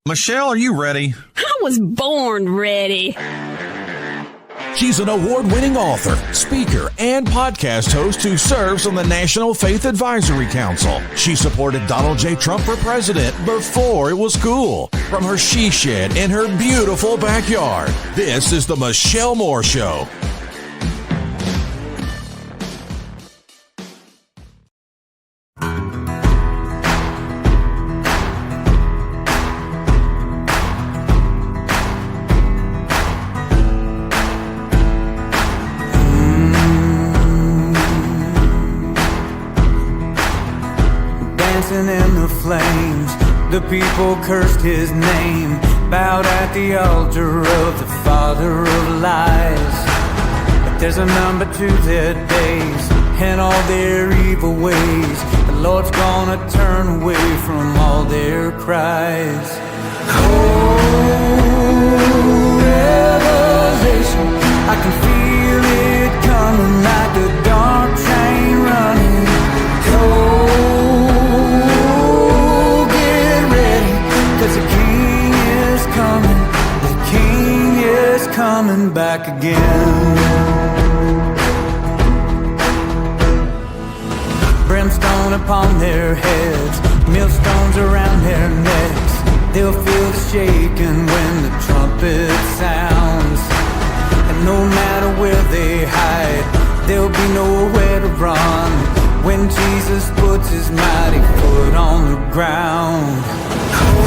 Michelle, are you ready? I was born ready. She's an award-winning author, speaker, and podcast host who serves on the National Faith Advisory Council. She supported Donald J. Trump for president before it was cool, from her she shed in her beautiful backyard. This is the Michelle Moore Show. In the flames, the people cursed his name, bowed at the altar of the father of lies. But there's a number to their days and all their evil ways. The Lord's gonna turn away from all their cries. Oh, revelation, I can feel it coming like a dark train running. Oh, coming back again. Brimstone upon their heads, millstones around their necks. They'll feel the shaking when the trumpet sounds. And no matter where they hide, there'll be nowhere to run when Jesus puts his mighty foot on the ground. Oh,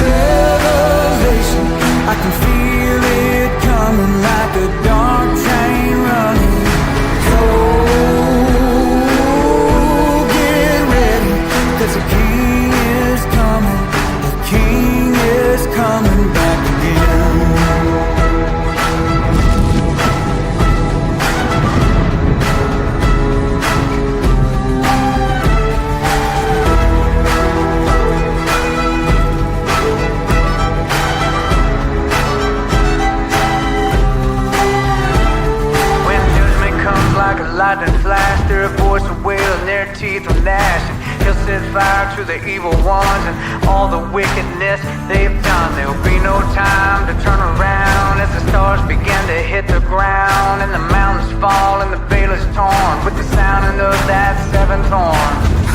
revelation, I can feel it coming like a dark train running. Oh, get ready, 'cause the King is coming. The King is coming back again. Lightning flash, their voice will wail and their teeth will gnash. And he'll set fire to the evil ones and all the wickedness they've done. There'll be no time to turn around as the stars begin to hit the ground and the mountains fall and the veil is torn with the sound of that seventh horn.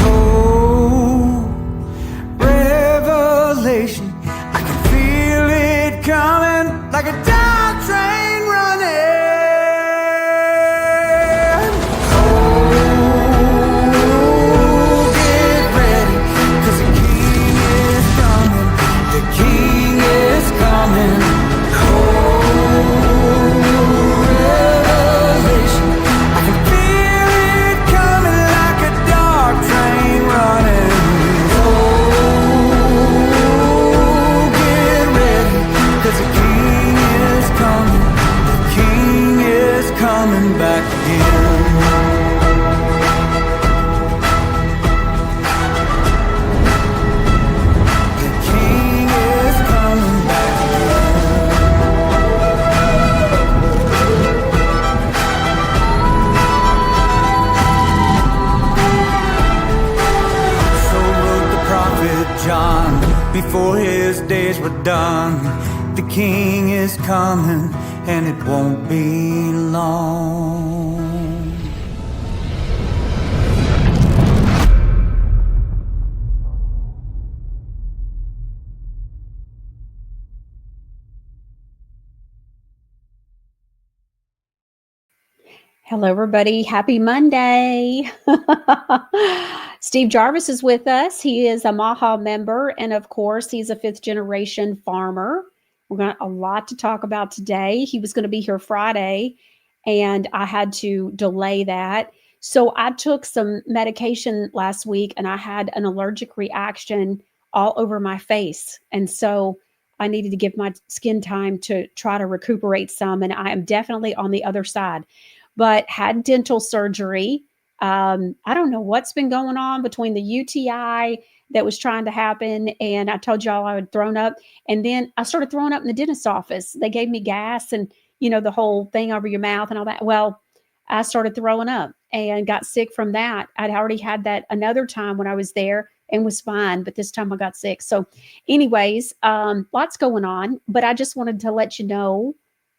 Oh, revelation, I can feel it coming like a dark train running. Before his days were done, the King is coming, and it won't be long. Hello, everybody. Happy Monday. Steve Jarvis is with us. He is a Maha member, and of course, he's a fifth-generation farmer. We've got a lot to talk about today. He was going to be here Friday, and I had to delay that. So I took some medication last week, and I had an allergic reaction all over my face. And so I needed to give my skin time to try to recuperate some, and I am definitely on the other side. But had dental surgery. I don't know what's been going on between the UTI that was trying to happen, and I told y'all I had thrown up, and then I started throwing up in the dentist's office. They gave me gas and, the whole thing over your mouth and all that. Well, I started throwing up and got sick from that. I'd already had that another time when I was there and was fine. But this time I got sick. So anyways, lots going on. But I just wanted to let you know,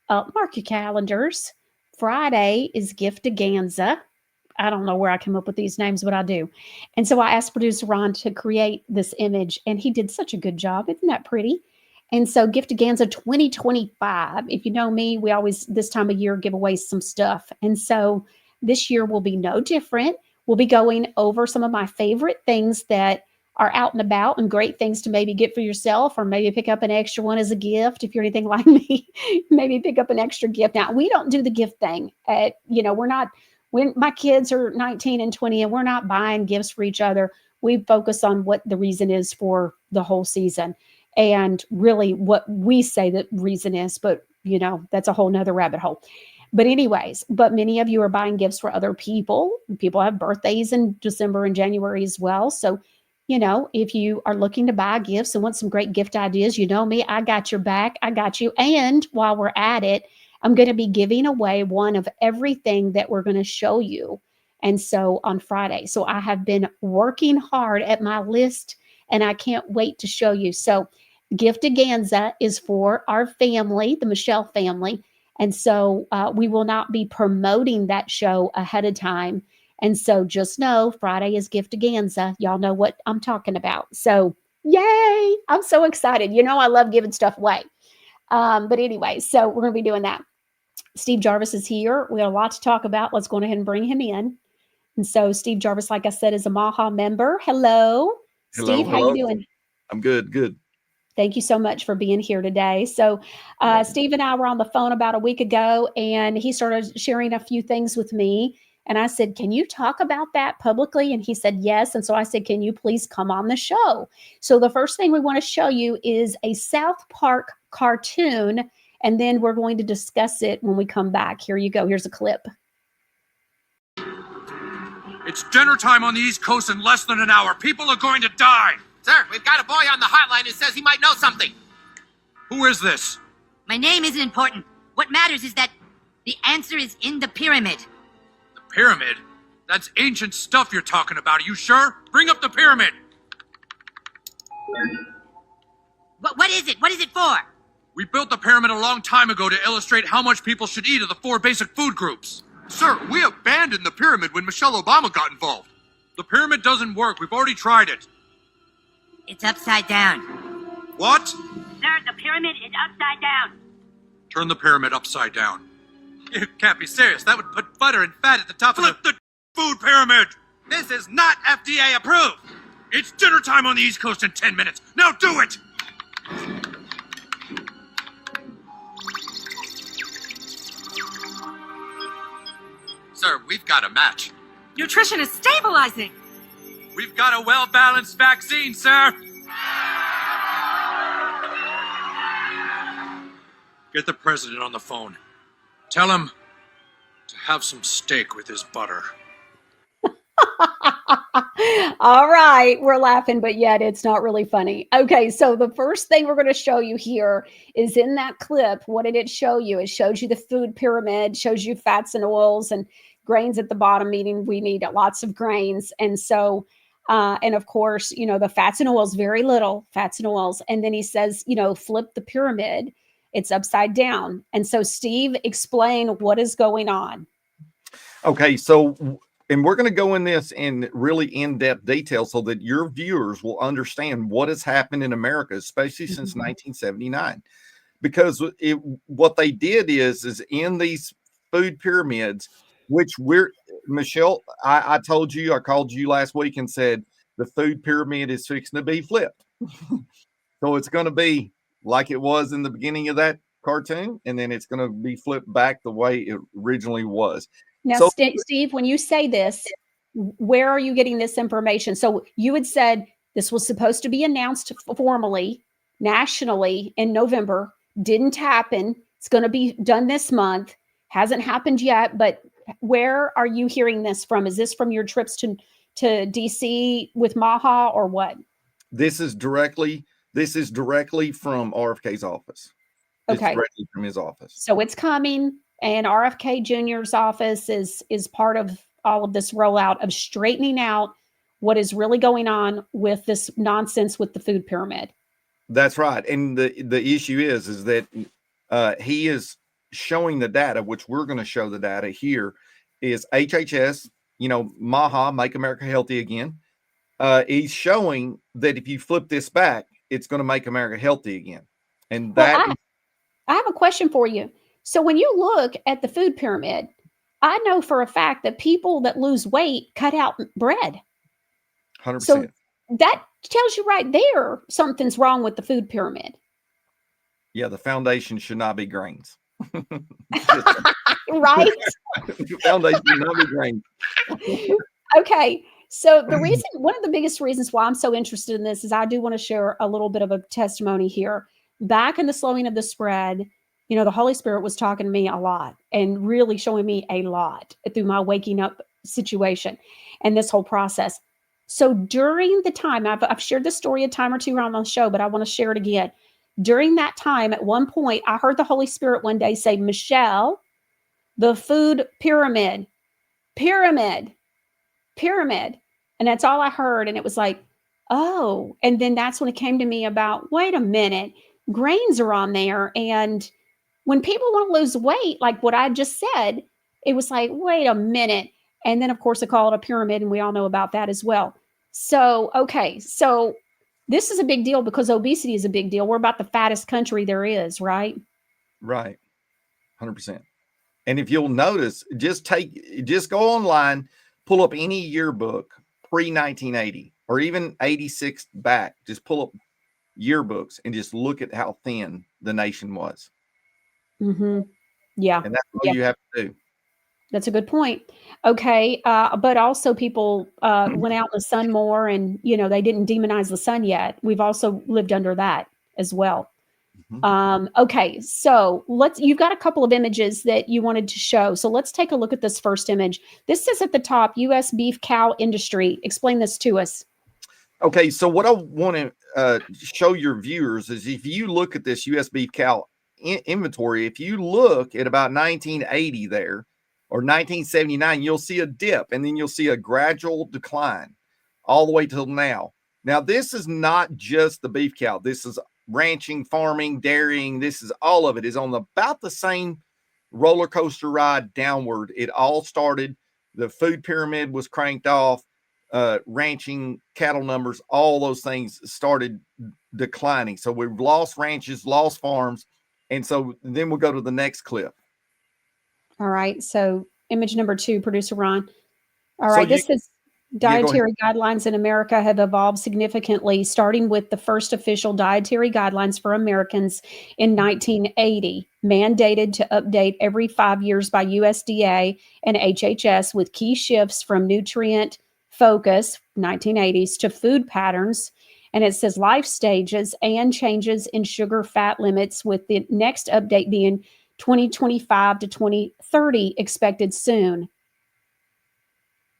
mark your calendars. Friday is Giftaganza. I don't know where I came up with these names, but I do. And so I asked producer Ron to create this image, and he did such a good job. Isn't that pretty? And so Giftaganza 2025. If you know me, we always this time of year give away some stuff. And so this year will be no different. We'll be going over some of my favorite things that are out and about and great things to maybe get for yourself, or maybe pick up an extra one as a gift. If you're anything like me, maybe pick up an extra gift. Now, we don't do the gift thing. We're not, when my kids are 19 and 20 and we're not buying gifts for each other, we focus on what the reason is for the whole season and really what we say the reason is. But, that's a whole nother rabbit hole. But anyways, many of you are buying gifts for other people. People have birthdays in December and January as well. So, if you are looking to buy gifts and want some great gift ideas, you know me, I got your back. I got you. And while we're at it, I'm going to be giving away one of everything that we're going to show you. And so on Friday. So I have been working hard at my list and I can't wait to show you. So Giftaganza is for our family, the Michelle family. And so we will not be promoting that show ahead of time. And so just know Friday is Giftaganza. Y'all know what I'm talking about. So yay, I'm so excited. I love giving stuff away. But anyway, so we're going to be doing that. Steve Jarvis is here. We have a lot to talk about. Let's go ahead and bring him in. And so Steve Jarvis, like I said, is a MAHA member. Hello. Steve, how you doing? I'm good. Thank you so much for being here today. So Steve and I were on the phone about a week ago, and he started sharing a few things with me. And I said, can you talk about that publicly? And he said, yes. And so I said, can you please come on the show? So the first thing we want to show you is a South Park cartoon, and then we're going to discuss it when we come back. Here you go. Here's a clip. It's dinner time on the East Coast in less than an hour. People are going to die. Sir, we've got a boy on the hotline who says he might know something. Who is this? My name isn't important. What matters is that the answer is in the pyramid. The pyramid? That's ancient stuff you're talking about. Are you sure? Bring up the pyramid. What is it? What is it for? We built the pyramid a long time ago to illustrate how much people should eat of the 4 basic food groups. Sir, we abandoned the pyramid when Michelle Obama got involved. The pyramid doesn't work. We've already tried it. It's upside down. What? Sir, the pyramid is upside down. Turn the pyramid upside down. You can't be serious. That would put butter and fat at the top Flip of the food pyramid! This is not FDA approved. It's dinner time on the East Coast in 10 minutes. Now do it! Sir, we've got a match. Nutrition is stabilizing. We've got a well-balanced vaccine, sir. Get the president on the phone. Tell him to have some steak with his butter. All right, we're laughing, but yet it's not really funny. Okay, so the first thing we're going to show you here is in that clip. What did it show you? It shows you the food pyramid, shows you fats and oils and grains at the bottom, meaning we need lots of grains. And so, and of course, the fats and oils, very little fats and oils. And then he says, flip the pyramid. It's upside down. And so, Steve, explain what is going on. Okay, so, and we're going to go in this in really in-depth detail so that your viewers will understand what has happened in America, especially since 1979. Because what they did is in these food pyramids, which Michelle, I told you, I called you last week and said the food pyramid is fixing to be flipped. So it's going to be like it was in the beginning of that cartoon, and then it's going to be flipped back the way it originally was. Now, So- Steve, when you say this, where are you getting this information? So you had said this was supposed to be announced formally, nationally in November. Didn't happen. It's going to be done this month. Hasn't happened yet, but where are you hearing this from? Is this from your trips to DC with MAHA or what? This is directly from RFK's office. It's Okay. directly from his office. So it's coming, and RFK Jr.'s office is part of all of this rollout of straightening out what is really going on with this nonsense with the food pyramid. That's right. And the issue is that he is showing the data, which we're going to show the data here, is HHS, MAHA, Make America Healthy Again. He's showing that if you flip this back, it's going to make America healthy again. And I have a question for you. So when you look at the food pyramid, I know for a fact that people that lose weight cut out bread. 100%. So that tells you right there something's wrong with the food pyramid. Yeah, the foundation should not be grains. Right? The foundation should not be grains. Okay. So one of the biggest reasons why I'm so interested in this is I do want to share a little bit of a testimony here. Back in the slowing of the spread, the Holy Spirit was talking to me a lot and really showing me a lot through my waking up situation and this whole process. So during the time, I've shared this story a time or two around on the show, but I want to share it again. During that time, at one point, I heard the Holy Spirit one day say, Michelle, the food pyramid. And that's all I heard. And it was like, oh, and then that's when it came to me about, wait a minute, grains are on there. And when people want to lose weight, like what I just said, it was like, wait a minute. And then, of course, they call it a pyramid, and we all know about that as well. So, okay. So this is a big deal because obesity is a big deal. We're about the fattest country there is, right? Right. 100%. And if you'll notice, just go online, pull up any yearbook pre-1980 or even 86 back. Just pull up yearbooks and just look at how thin the nation was. Mm-hmm. Yeah. And that's all you have to do. That's a good point. Okay. But also people went out in the sun more and, they didn't demonize the sun yet. We've also lived under that as well. Mm-hmm. Okay. So you've got a couple of images that you wanted to show. So let's take a look at this first image. This is at the top, U.S. beef cow industry. Explain this to us. Okay. So what I want to show your viewers is if you look at this U.S. beef cow inventory, if you look at about 1980 there, or 1979, you'll see a dip, and then you'll see a gradual decline all the way till now. Now, this is not just the beef cow. This is ranching, farming, dairying. This is all of it is on about the same roller coaster ride downward. It all started. The food pyramid was cranked off. Ranching, cattle numbers, all those things started declining. So we've lost ranches, lost farms. And so then we'll go to the next clip. All right. So image number 2, producer Ron. All right. This is dietary guidelines in America have evolved significantly, starting with the first official dietary guidelines for Americans in 1980, mandated to update every 5 years by USDA and HHS with key shifts from nutrient focus, 1980s, to food patterns. And it says life stages and changes in sugar fat limits, with the next update being 2025 to 2030 expected soon.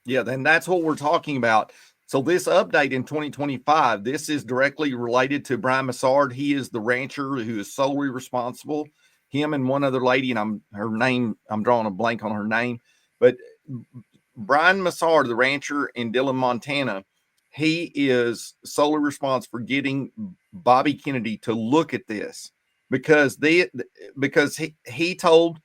Yeah, then that's what we're talking about. So this update in 2025, this is directly related to Brian Massard. He is the rancher who is solely responsible. Him and one other lady, and I'm drawing a blank on her name, but Brian Massard, the rancher in Dillon, Montana, he is solely responsible for getting Bobby Kennedy to look at this. Because he told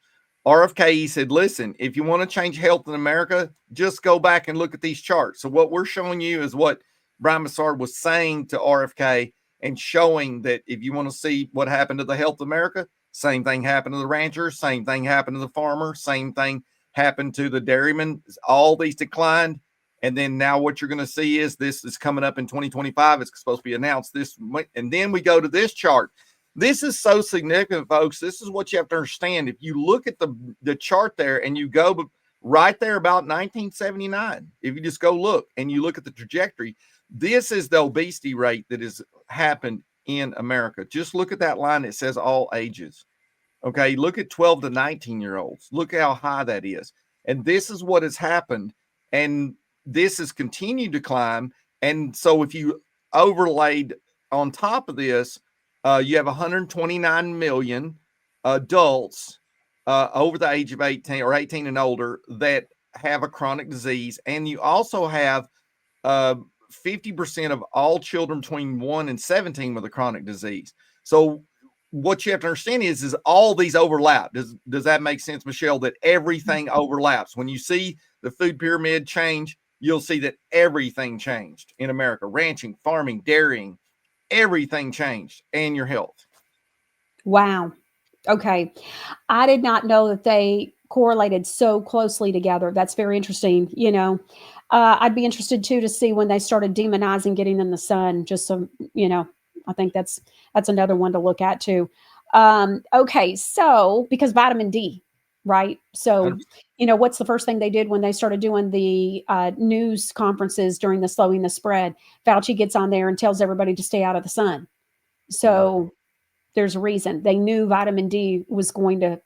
RFK, he said, listen, if you want to change health in America, just go back and look at these charts. So what we're showing you is what Brian Massard was saying to RFK and showing that if you want to see what happened to the health of America, same thing happened to the ranchers, same thing happened to the farmer, same thing happened to the dairymen. All these declined. And then now what you're going to see is this is coming up in 2025. It's supposed to be announced this. And then we go to this chart. This is so significant, folks. This is what you have to understand. If you look at the chart there and you go right there about 1979, if you just go look and you look at the trajectory, this is the obesity rate that has happened in America. Just look at that line that says all ages. Okay, look at 12 to 19-year-olds. Look how high that is. And this is what has happened. And this has continued to climb. And so if you overlaid on top of this, you have 129 million adults over the age of 18 or 18 and older that have a chronic disease. And you also have 50% of all children between 1 and 17 with a chronic disease. So what you have to understand is all these overlap. Does that make sense, Michelle? That everything overlaps. When you see the food pyramid change, you'll see that everything changed in America. Ranching, farming, dairying, everything changed, and your health. Wow. Okay. I did not know that they correlated so closely together. That's very interesting. I'd be interested too to see when they started demonizing getting in the sun. Just so I think that's another one to look at too. Okay, so because vitamin D, right? So 100%. what's the first thing they did when they started doing the news conferences during the slowing the spread? Fauci gets on there and tells everybody to stay out of the sun. So there's a reason. They knew vitamin D was going to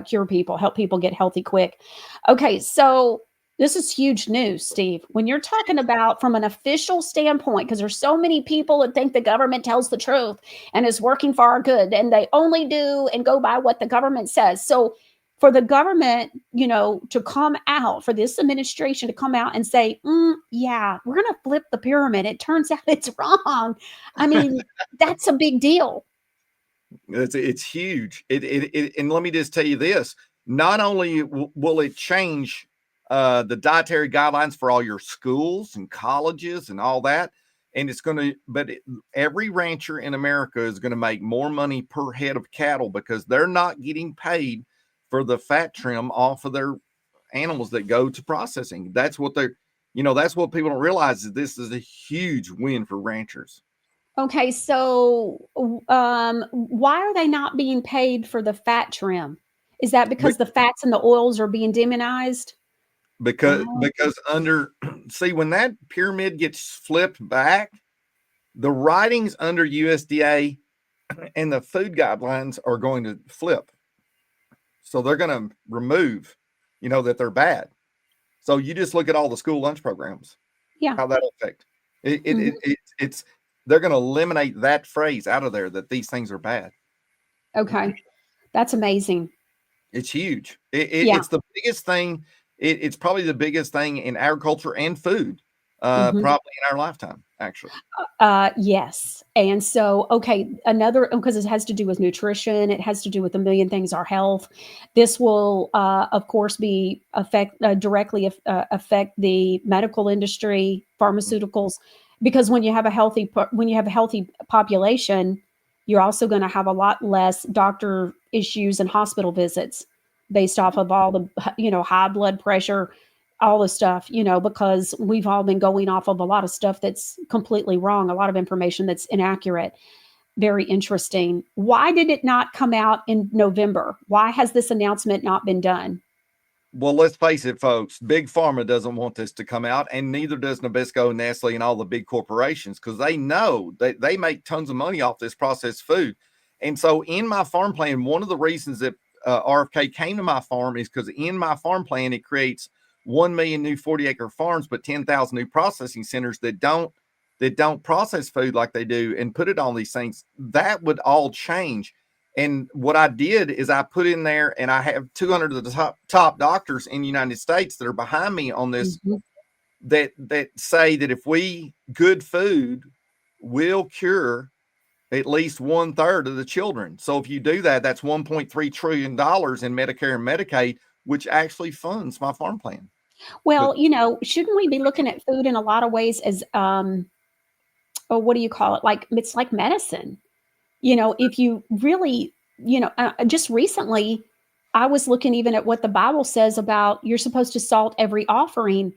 cure people, help people get healthy quick. Okay, so this is huge news, Steve. When you're talking about from an official standpoint, because there's so many people that think the government tells the truth and is working for our good, and they only do and go by what the government says. So for the government, to come out, for this administration to come out and say, yeah, we're going to flip the pyramid. It turns out it's wrong. I mean, that's a big deal. It's huge. And let me just tell you this: not only will it change the dietary guidelines for all your schools and colleges and all that, and it's going to, but every rancher in America is going to make more money per head of cattle because they're not getting paid for the fat trim off of their animals that go to processing. That's what that's what people don't realize, is this is a huge win for ranchers. Okay, so why are they not being paid for the fat trim? Is that because the fats and the oils are being demonized? Because see, when that pyramid gets flipped back, the writings under USDA and the food guidelines are going to flip. So they're going to remove, that they're bad. So you just look at all the school lunch programs. Yeah. How that'll affect it's they're going to eliminate that phrase out of there, that these things are bad. Okay. That's amazing. It's huge. It's the biggest thing. It's probably the biggest thing in agriculture and food, probably in our lifetime, actually. Yes. And so, okay, because it has to do with nutrition, it has to do with a million things, our health. This will, of course, directly affect the medical industry, pharmaceuticals, because when you have a healthy population, you're also going to have a lot less doctor issues and hospital visits based off of all the, high blood pressure, all the stuff, because we've all been going off of a lot of stuff that's completely wrong, a lot of information that's inaccurate. Very interesting. Why did it not come out in November? Why has this announcement not been done? Well, let's face it, folks. Big Pharma doesn't want this to come out, and neither does Nabisco, Nestle, and all the big corporations, because they know that they make tons of money off this processed food. And so in my farm plan, one of the reasons that RFK came to my farm is because in my farm plan, it creates 1 million new 40-acre farms, but 10,000 new processing centers that don't process food like they do and put it on these things. That would all change. And what I did is I put in there, and I have 200 of the top doctors in the United States that are behind me on this, that say that if good food will cure at least 1/3 of the children. So if you do that, that's $1.3 trillion in Medicare and Medicaid, which actually funds my farm plan. Well, shouldn't we be looking at food in a lot of ways as, what do you call it? Like, it's like medicine. If you really, just recently, I was looking even at what the Bible says about you're supposed to salt every offering.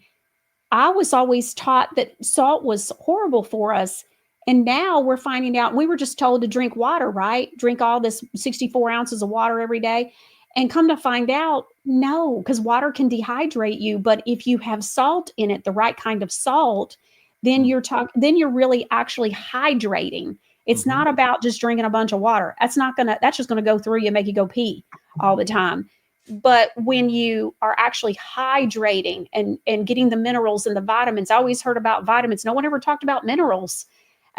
I was always taught that salt was horrible for us. And now we're finding out, we were just told to drink water, right? Drink all this 64 ounces of water every day. And come to find out, no, because water can dehydrate you. But if you have salt in it, the right kind of salt, then you're really actually hydrating. It's not about just drinking a bunch of water. That's just gonna go through you and make you go pee all the time. But when you are actually hydrating and getting the minerals and the vitamins, I always heard about vitamins. No one ever talked about minerals.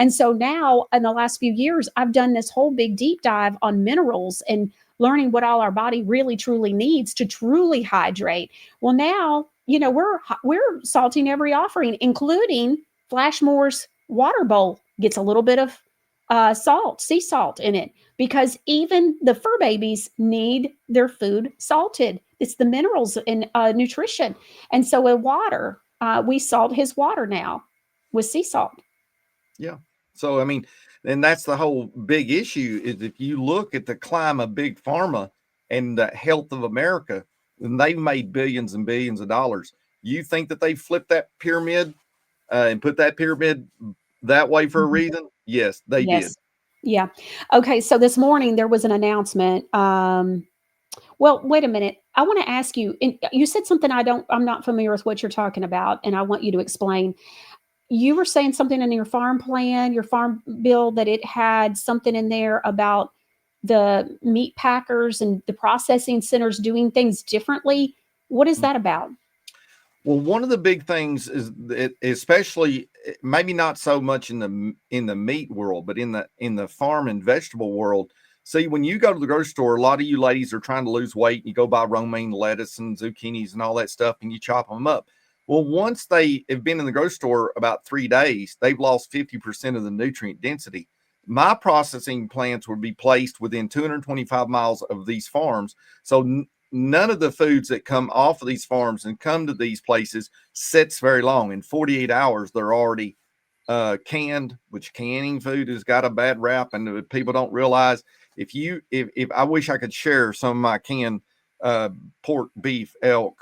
And so now in the last few years, I've done this whole big deep dive on minerals and learning what all our body really truly needs to truly hydrate. Well, now, we're salting every offering, including Flashmore's water bowl gets a little bit of salt, sea salt in it, because even the fur babies need their food salted. It's the minerals and nutrition. And so in water, we salt his water now with sea salt. Yeah. So, I mean, and that's the whole big issue is if you look at the climb of big pharma and the health of America, and they've made billions and billions of dollars. You think that they flipped that pyramid and put that pyramid that way for a reason? Yes, they did. Yes. Yeah. Okay. So this morning there was an announcement. Well, wait a minute. I want to ask you. You said something I'm not familiar with what you're talking about, and I want you to explain. You were saying something in your farm plan, your farm bill, that it had something in there about the meat packers and the processing centers doing things differently. What is that about? Well, one of the big things is that, especially maybe not so much in the meat world, but in the farm and vegetable world. See, when you go to the grocery store, a lot of you ladies are trying to lose weight. You go buy romaine lettuce and zucchinis and all that stuff, and you chop them up. Well, once they have been in the grocery store about 3 days, they've lost 50% of the nutrient density. My processing plants would be placed within 225 miles of these farms. So none of the foods that come off of these farms and come to these places sits very long. In 48 hours, they're already canned, which canning food has got a bad rap, and people don't realize. If I wish I could share some of my canned pork, beef, elk,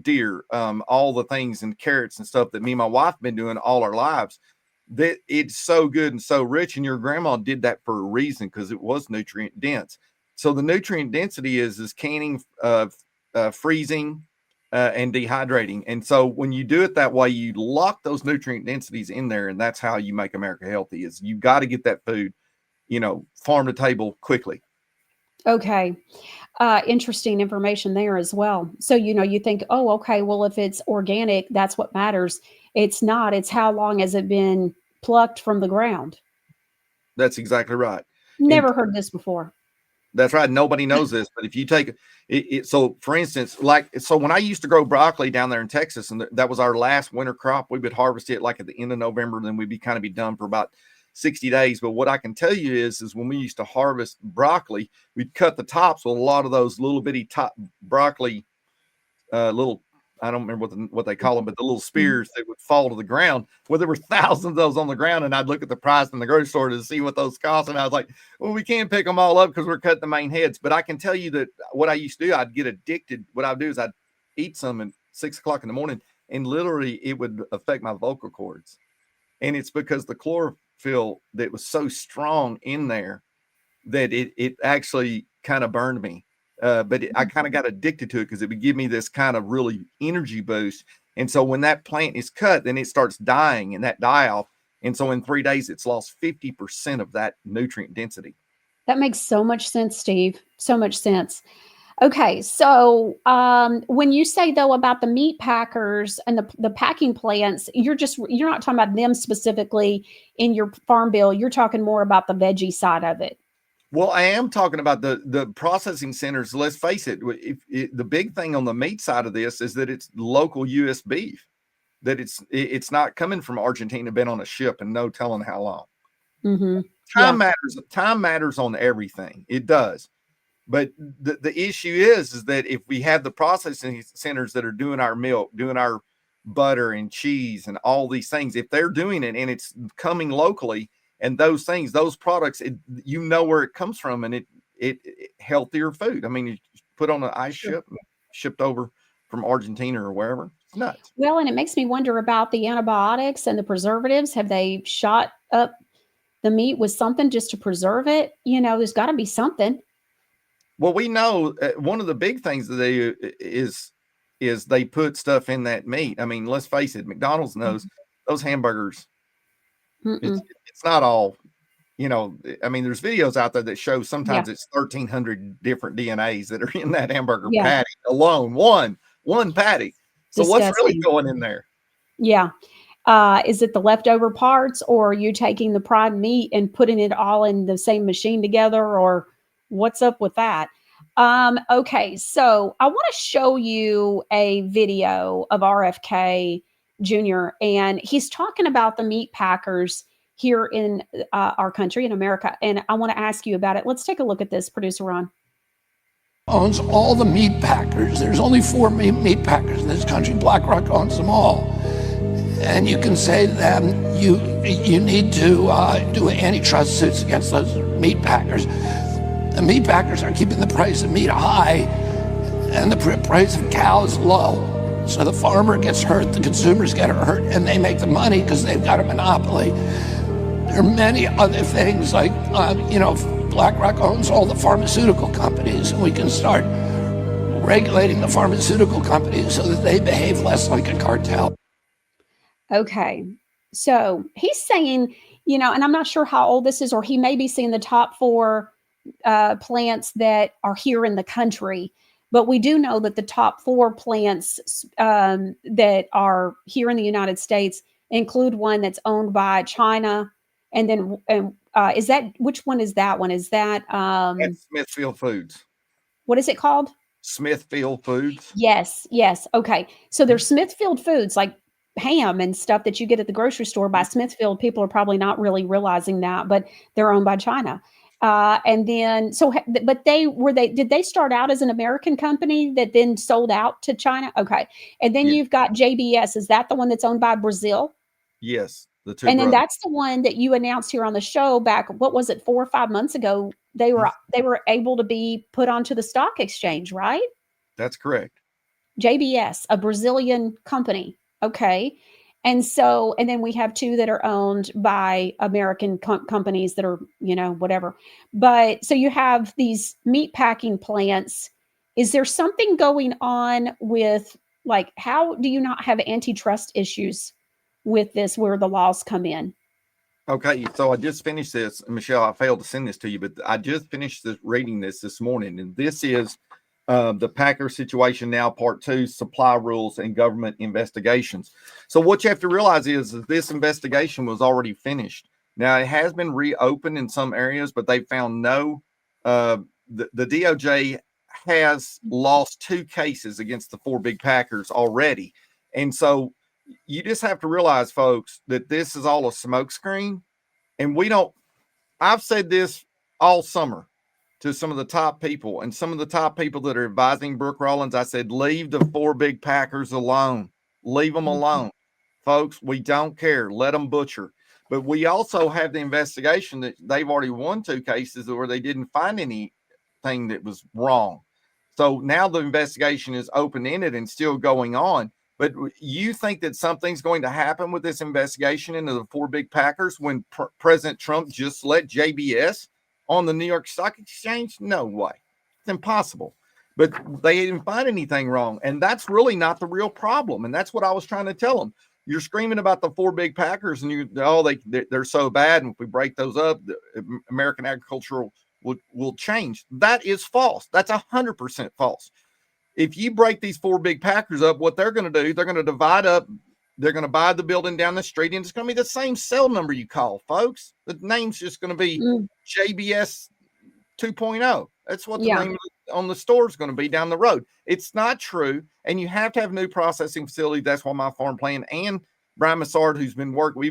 deer, all the things and carrots and stuff that me and my wife been doing all our lives, that it's so good and so rich. And your grandma did that for a reason, because it was nutrient dense. So the nutrient density is canning, freezing, and dehydrating. And so when you do it that way, you lock those nutrient densities in there, and that's how you make America healthy. Is you got to get that food, farm to table quickly. Okay. Interesting information there as well. So, you think, oh, okay, well, if it's organic, that's what matters. It's not. It's how long has it been plucked from the ground? That's exactly right. Never heard this before. That's right. Nobody knows this, but if you take it, so for instance, so when I used to grow broccoli down there in Texas, and that was our last winter crop, we would harvest it like at the end of November, and then we'd be done for about 60 days. But what I can tell you is when we used to harvest broccoli, we'd cut the tops with a lot of those little bitty top broccoli, little, I don't remember what they call them, but the little spears that would fall to the ground. Well, there were thousands of those on the ground, and I'd look at the price in the grocery store to see what those cost. And I was like, well, we can't pick them all up because we're cutting the main heads. But I can tell you that what I used to do, I'd get addicted. What I'd do is I'd eat some at 6 o'clock in the morning, and literally it would affect my vocal cords. And it's because the chlorophyll that was so strong in there that it actually kind of burned me. But I kind of got addicted to it because it would give me this kind of really energy boost. And so when that plant is cut, then it starts dying in that die off. And so in 3 days, it's lost 50% of that nutrient density. That makes so much sense, Steve. So much sense. Okay, so when you say though about the meat packers and the packing plants, you're not talking about them specifically in your farm bill. You're talking more about the veggie side of it. Well, I am talking about the processing centers. Let's face it, the big thing on the meat side of this is that it's local U.S. beef, that it's not coming from Argentina, been on a ship and no telling how long. Mm-hmm. Time matters. Time matters on everything. It does. But the issue is that if we have the processing centers that are doing our milk, doing our butter and cheese and all these things, if they're doing it and it's coming locally, and those things, those products, where it comes from, and it healthier food. I mean, you put on an ice ship, shipped over from Argentina or wherever. It's nuts. Well, and it makes me wonder about the antibiotics and the preservatives. Have they shot up the meat with something just to preserve it? There's got to be something. Well, we know one of the big things that they is they put stuff in that meat. I mean, let's face it, McDonald's knows those hamburgers. It's not all, I mean, there's videos out there that show sometimes it's 1,300 different DNAs that are in that hamburger patty alone, one patty. So Disgusting. What's really going in there? Yeah. Is it the leftover parts, or are you taking the prime meat and putting it all in the same machine together, or what's up with that? Okay. So I want to show you a video of RFK Jr., and he's talking about the meat packers here in our country, in America. And I want to ask you about it. Let's take a look at this, producer Ron. Owns all the meat packers. There's only 4 meat packers in this country. BlackRock owns them all. And you can say to them, you need to do antitrust suits against those meat packers. The meat packers are keeping the price of meat high and the price of cows low. So the farmer gets hurt, the consumers get hurt, and they make the money because they've got a monopoly. There are many other things like, BlackRock owns all the pharmaceutical companies, and we can start regulating the pharmaceutical companies so that they behave less like a cartel. Okay. So he's saying, and I'm not sure how old this is, or he may be seeing the top 4 plants that are here in the country. But we do know that the top 4 plants that are here in the United States include one that's owned by China. And then is that, which one is that one? Is that That's Smithfield Foods. What is it called? Smithfield Foods. Yes. Okay. So there's Smithfield Foods, like ham and stuff that you get at the grocery store by Smithfield. People are probably not really realizing that, but they're owned by China. And then, but did they start out as an American company that then sold out to China? Okay. And then you've got JBS. Is that the one that's owned by Brazil? Yes. The 2 and then brothers. that's the one that you announced here on the show back, what was it, 4 or 5 months ago? They were able to be put onto the stock exchange, right? That's correct. JBS, a Brazilian company. Okay. And then we have 2 that are owned by American companies that are, whatever. But so you have these meat packing plants. Is there something going on with, like, how do you not have antitrust issues with this where the laws come in? Okay, so I just finished this. Michelle, I failed to send this to you, but I just finished reading this morning. And this is the Packer situation now, part 2, supply rules and government investigations. So what you have to realize is that this investigation was already finished. Now, it has been reopened in some areas, but they found no, the DOJ has lost 2 cases against the 4 big Packers already. And so you just have to realize, folks, that this is all a smokescreen. And I've said this all summer to some of the top people, and some of the top people that are advising Brooke Rollins. I said, leave the 4 big Packers alone. Leave them alone. Folks, we don't care. Let them butcher. But we also have the investigation that they've already won 2 cases where they didn't find anything that was wrong. So now the investigation is open-ended and still going on. But you think that something's going to happen with this investigation into the 4 big Packers when President Trump just let JBS on the New York Stock Exchange? No way. It's impossible. But they didn't find anything wrong. And that's really not the real problem. And that's what I was trying to tell them. You're screaming about the 4 big Packers and they're so bad. And if we break those up, the American agriculture will change. That is false. That's 100% false. If you break these 4 big Packers up, what they're going to do, they're going to divide up. They're going to buy the building down the street, and it's going to be the same cell number you call, folks. The name's just going to be JBS 2.0. That's what the name on the store is going to be down the road. It's not true, and you have to have a new processing facility. That's why my farm plan and Brian Massard, we've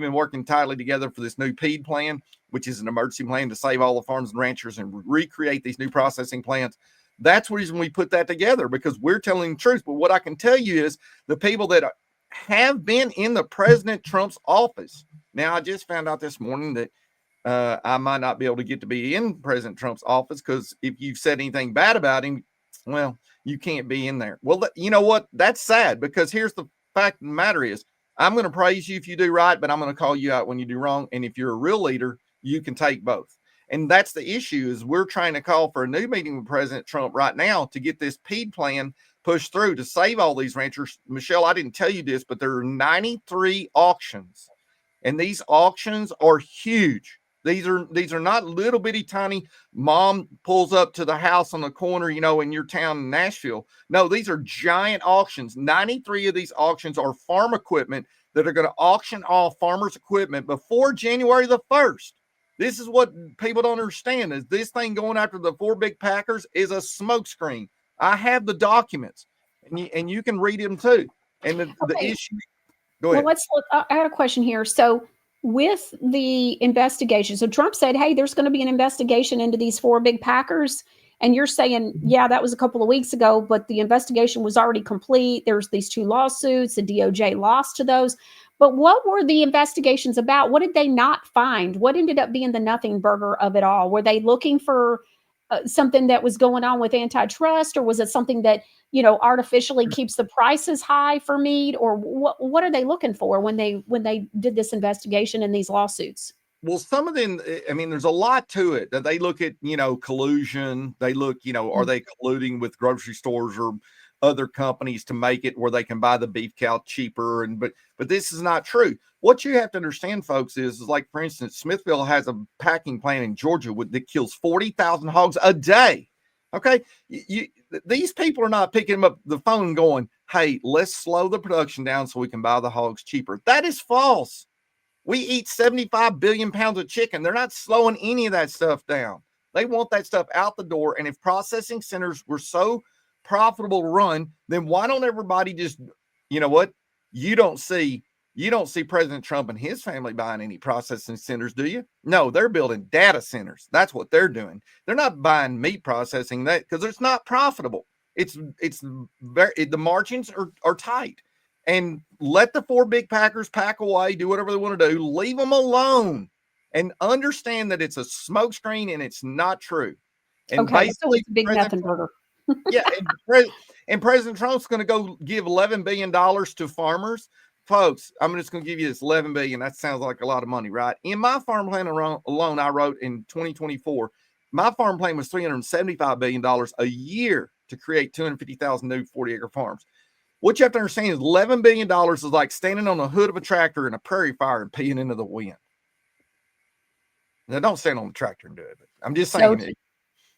been working tightly together for this new PED plan, which is an emergency plan to save all the farms and ranchers and recreate these new processing plants. That's the reason we put that together, because we're telling the truth. But what I can tell you is the people that have been in the President Trump's office. Now, I just found out this morning that I might not be able to get to be in President Trump's office because if you've said anything bad about him, well, you can't be in there. Well, you know what? That's sad, because here's the fact of the matter is I'm going to praise you if you do right, but I'm going to call you out when you do wrong. And if you're a real leader, you can take both. And that's the issue, is we're trying to call for a new meeting with President Trump right now to get this PED plan pushed through to save all these ranchers. Michelle, I didn't tell you this, but there are 93 auctions, and these auctions are huge. These are not little bitty tiny mom pulls up to the house on the corner, in your town in Nashville. No, these are giant auctions. 93 of these auctions are farm equipment that are going to auction off farmers' equipment before January the 1st. This is what people don't understand, is this thing going after the 4 big Packers is a smokescreen. I have the documents, and you can read them too. And the issue, Go Well, ahead. let's look. I got a question here. So, with the investigation, so Trump said, "Hey, there's going to be an investigation into these four big Packers," and you're saying, "Yeah, that was a couple of weeks ago, but the investigation was already complete. There's these two lawsuits. The DOJ lost to those." But what were the investigations about? What did they not find? What ended up being the nothing burger of it all? Were they looking for something that was going on with antitrust, or was it something that artificially keeps the prices high for meat, or what are they looking for when they did this investigation and these lawsuits? Well, some of them, I mean, there's a lot to it that they look at, collusion. They look, are they colluding with grocery stores or other companies to make it where they can buy the beef cow cheaper? But this is not true. What you have to understand, folks, is like, for instance, Smithville has a packing plant in Georgia that kills 40,000 hogs a day. Okay. These people are not picking up the phone and going, "Hey, let's slow the production down so we can buy the hogs cheaper." That is false. We eat 75 billion pounds of chicken. They're not slowing any of that stuff down. They want that stuff out the door. And if processing centers were so profitable to run, then why don't everybody just, you know what? You don't see President Trump and his family buying any processing centers, do you? No, they're building data centers. That's what they're doing. They're not buying meat processing that because it's not profitable. It's the margins are tight. And let the four big Packers pack away, do whatever they want to do, leave them alone, and understand that it's a smokescreen and it's not true. And Okay, so basically, it's a big nothing burger. yeah, and President Trump's going to go give $11 billion to farmers. Folks, I'm just going to give you this $11 billion. That sounds like a lot of money, right? In my farm plan alone, I wrote in 2024, my farm plan was $375 billion a year to create 250,000 new 40-acre farms. What you have to understand is $11 billion is like standing on the hood of a tractor in a prairie fire and peeing into the wind. Now, don't stand on the tractor and do it. I'm just saying it.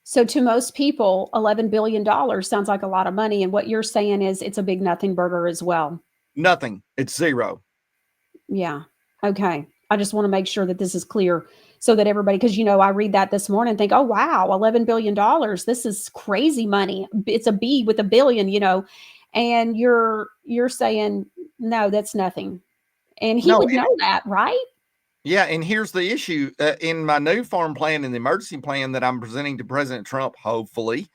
So to most people, $11 billion sounds like a lot of money. And what you're saying is it's a big nothing burger as well. Nothing. It's zero. Yeah. Okay. I just want to make sure that this is clear so that everybody, because, I read that this morning and think, oh, wow, $11 billion. This is crazy money. It's a B with a billion, and you're saying, no, that's nothing. And he would know that, right? Yeah, and here's the issue. In my new farm plan and the emergency plan that I'm presenting to President Trump, hopefully,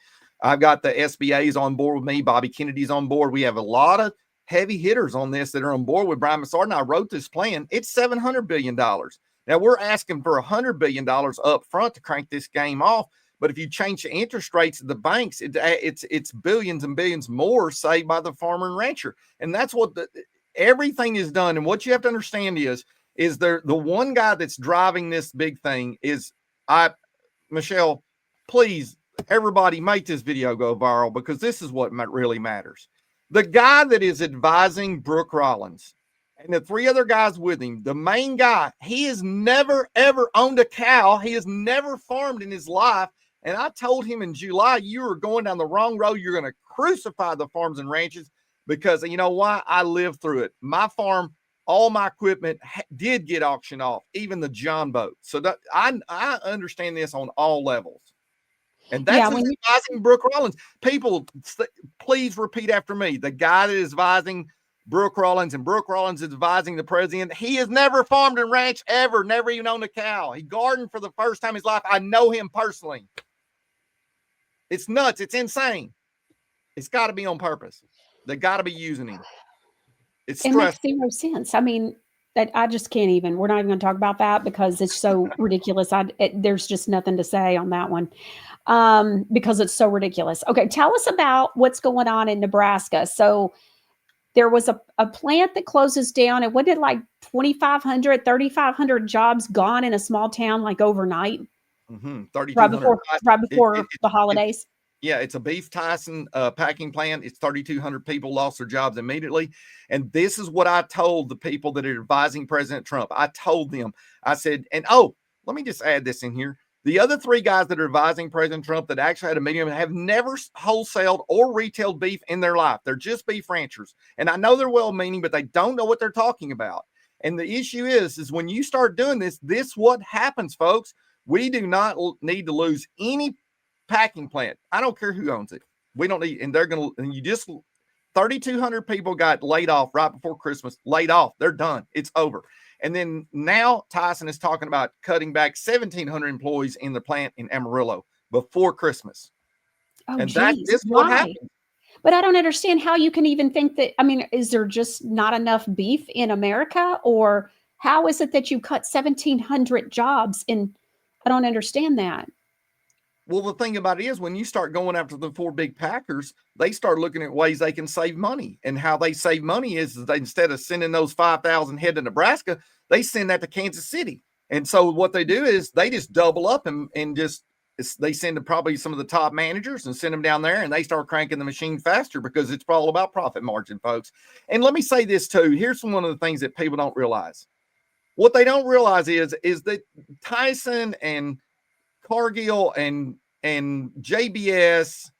I've got the SBA's on board with me. Bobby Kennedy's on board. We have a lot of heavy hitters on this that are on board with Brian Massard, and I wrote this plan. It's $700 billion. Now, we're asking for $100 billion up front to crank this game off. But if you change the interest rates of the banks, it's billions and billions more saved by the farmer and rancher. And that's what everything is done. And what you have to understand is the one guy that's driving this big thing is Michelle, please, everybody make this video go viral because this is what really matters. The guy that is advising Brooke Rollins and the three other guys with him, the main guy, he has never, ever owned a cow. He has never farmed in his life. And I told him in July, you are going down the wrong road. You're going to crucify the farms and ranches because you know why? I lived through it. My farm, all my equipment did get auctioned off, even the John boat. So that I understand this on all levels. And that's advising Brooke Rollins. People, please repeat after me. The guy that is advising Brooke Rollins and Brooke Rollins is advising the president. He has never farmed and ranched ever, never even owned a cow. He gardened for the first time in his life. I know him personally. It's nuts. It's insane. It's got to be on purpose. They got to be using him. It's stressful. It makes zero sense. I mean, that I just can't even. We're not even going to talk about that because it's so ridiculous. There's just nothing to say on that one because it's so ridiculous. Okay, tell us about what's going on in Nebraska. So there was a plant that closes down, and what did like 2,500, 3,500 jobs gone in a small town like overnight? Mm-hmm. Right before the holidays. Yeah, it's a beef Tyson packing plant. It's 3,200 people lost their jobs immediately. And this is what I told the people that are advising President Trump. I told them, I said, and let me just add this in here. The other three guys that are advising President Trump that actually had a meeting have never wholesaled or retailed beef in their life. They're just beef ranchers. And I know they're well-meaning, but they don't know what they're talking about. And the issue is when you start doing this what happens, folks. We do not need to lose any packing plant. I don't care who owns it. We don't need, and they're going to, and you just 3,200 people got laid off right before Christmas. Laid off. They're done. It's over. And then now Tyson is talking about cutting back 1,700 employees in the plant in Amarillo before Christmas. Oh, and geez, that is what happened. But I don't understand how you can even think that. I mean, is there just not enough beef in America, or how is it that you cut 1,700 jobs in? I don't understand that. Well, the thing about it is when you start going after the 4 big packers, they start looking at ways they can save money. And how they save money is they, instead of sending those 5,000 head to Nebraska, they send that to Kansas City. And so what they do is they just double up and just they send probably some of the top managers and send them down there, and they start cranking the machine faster because it's all about profit margin, folks. And let me say this too. Here's one of the things that people don't realize. What they don't realize is that Tyson and Cargill and JBS,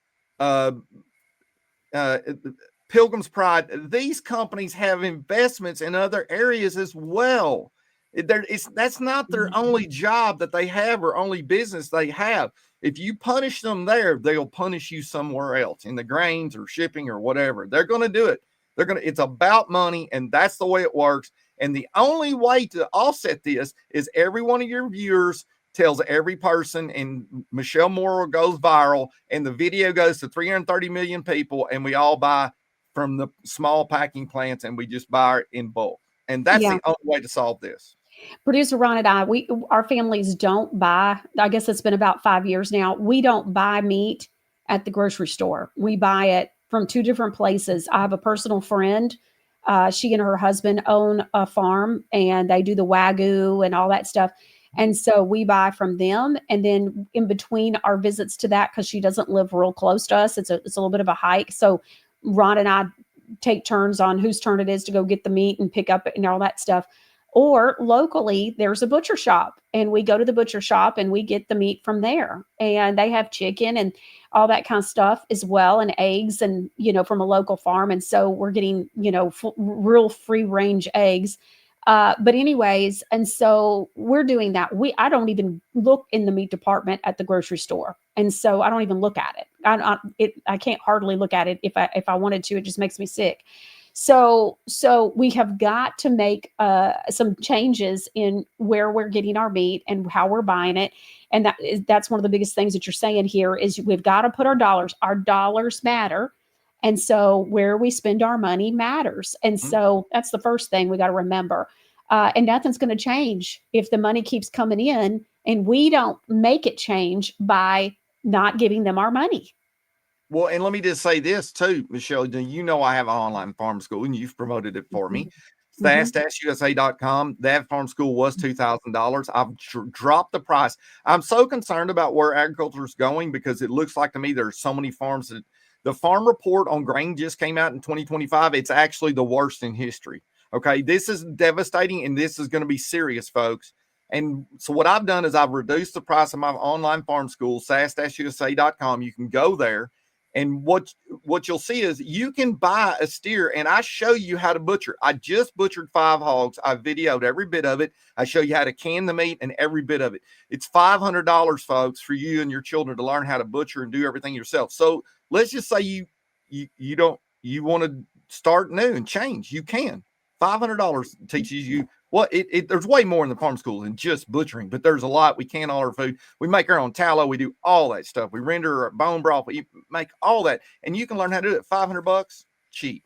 Pilgrim's Pride, these companies have investments in other areas as well. That's not their only job that they have or only business they have. If you punish them there, they'll punish you somewhere else in the grains or shipping or whatever. They're going to do it. It's about money, and that's the way it works. And the only way to offset this is every one of your viewers tells every person, and Michelle Moore goes viral, and the video goes to 330 million people, and we all buy from the small packing plants, and we just buy it in bulk. And that's the only way to solve this. Producer Ron and I, our families don't buy, I guess it's been about 5 years now, we don't buy meat at the grocery store. We buy it from 2 different places. I have a personal friend. She and her husband own a farm, and they do the Wagyu and all that stuff. And so we buy from them. And then in between our visits to that, because she doesn't live real close to us, it's a little bit of a hike. So Ron and I take turns on whose turn it is to go get the meat and pick up it and all that stuff. Or locally, there's a butcher shop, and we go to the butcher shop and we get the meat from there. And they have chicken and all that kind of stuff as well, and eggs, and, from a local farm. And so we're getting, real free range eggs. But anyways, and so we're doing that. I don't even look in the meat department at the grocery store. And so I don't even look at it. I can't hardly look at it. If I wanted to, it just makes me sick. So we have got to make some changes in where we're getting our meat and how we're buying it. And that's one of the biggest things that you're saying here is we've got to put our dollars matter. And so where we spend our money matters. And so that's the first thing we got to remember. And nothing's going to change if the money keeps coming in and we don't make it change by not giving them our money. Well, and let me just say this too, Michelle, I have an online farm school and you've promoted it for me. Fast-USA.com. That farm school was $2,000. I've dropped the price. I'm so concerned about where agriculture is going because it looks like to me there's so many farms that the farm report on grain just came out in 2025. It's actually the worst in history. Okay. This is devastating, and this is going to be serious, folks. And so what I've done is I've reduced the price of my online farm school, SAS-USA.com. You can go there. And what you'll see is you can buy a steer, and I show you how to butcher. I just butchered 5 hogs. I videoed every bit of it. I show you how to can the meat and every bit of it. It's $500, folks, for you and your children to learn how to butcher and do everything yourself. So let's just say you want to start new and change. You can. $500 teaches you. Well, there's way more in the farm school than just butchering, but there's a lot. We can all our food. We make our own tallow. We do all that stuff. We render our bone broth. We make all that, and you can learn how to do it. $500, cheap,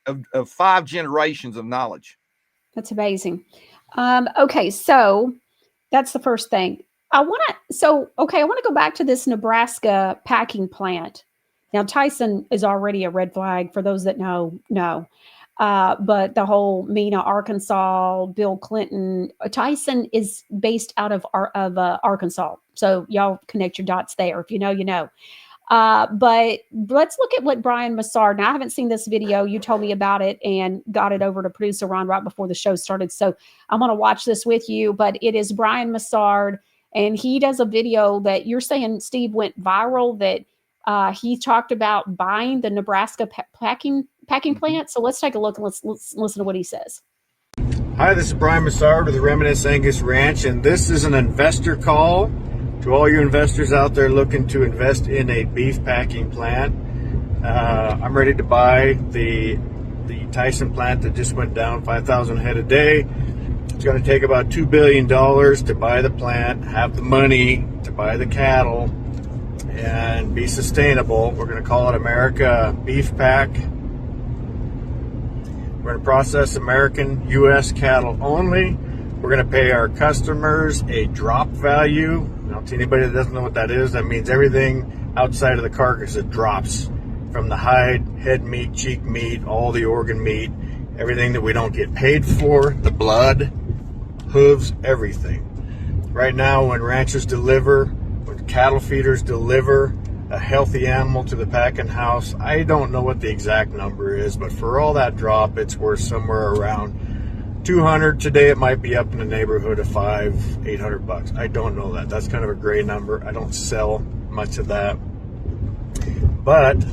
of 5 generations of knowledge. That's amazing. Okay, so that's the first thing. I want to go back to this Nebraska packing plant. Now, Tyson is already a red flag for those that know. But the whole Mena, Arkansas, Bill Clinton, Tyson is based out of Arkansas. So y'all connect your dots there. If you know, you know. But let's look at what Brian Massard. Now, I haven't seen this video. You told me about it and got it over to producer Ron right before the show started. So I'm going to watch this with you. But it is Brian Massard, and he does a video that you're saying, Steve, went viral, that he talked about buying the Nebraska packing plant. So let's take a look and let's listen to what he says. Hi, this is Brian Massard with the Reminisce Angus Ranch, and this is an investor call to all you investors out there looking to invest in a beef packing plant. I'm ready to buy the Tyson plant that just went down 5,000 head a day. It's going to take about $2 billion to buy the plant, have the money to buy the cattle, and be sustainable. We're going to call it America Beef Pack. We're going to process American U.S. cattle only. We're going to pay our customers a drop value. Now, to anybody that doesn't know what that is, that means everything outside of the carcass that drops, from the hide, head meat, cheek meat, all the organ meat, everything that we don't get paid for, the blood, hooves, everything. Right now, when ranchers deliver, when cattle feeders deliver a healthy animal to the packing house, I don't know what the exact number is, but for all that drop, it's worth somewhere around 200. Today, it might be up in the neighborhood of $800. I don't know that. That's kind of a gray number. I don't sell much of that. But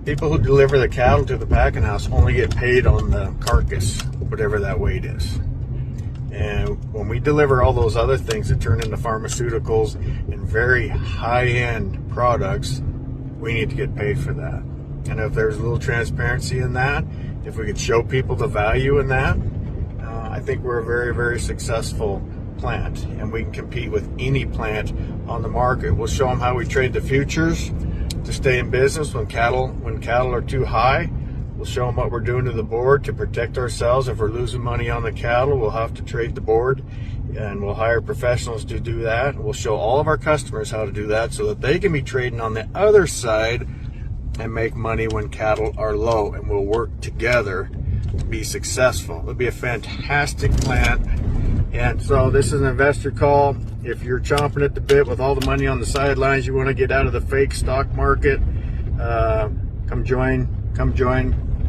people who deliver the cattle to the packing house only get paid on the carcass, whatever that weight is. And when we deliver all those other things that turn into pharmaceuticals and very high-end products, we need to get paid for that. And if there's a little transparency in that, if we could show people the value in that, I think we're a very, very successful plant, and we can compete with any plant on the market. We'll show them how we trade the futures to stay in business when cattle are too high. We'll show them what we're doing to the board to protect ourselves. If we're losing money on the cattle, we'll have to trade the board, and we'll hire professionals to do that. We'll show all of our customers how to do that so that they can be trading on the other side and make money when cattle are low, and we'll work together to be successful. It'll be a fantastic plant. And so this is an investor call. If you're chomping at the bit with all the money on the sidelines, you want to get out of the fake stock market, come join,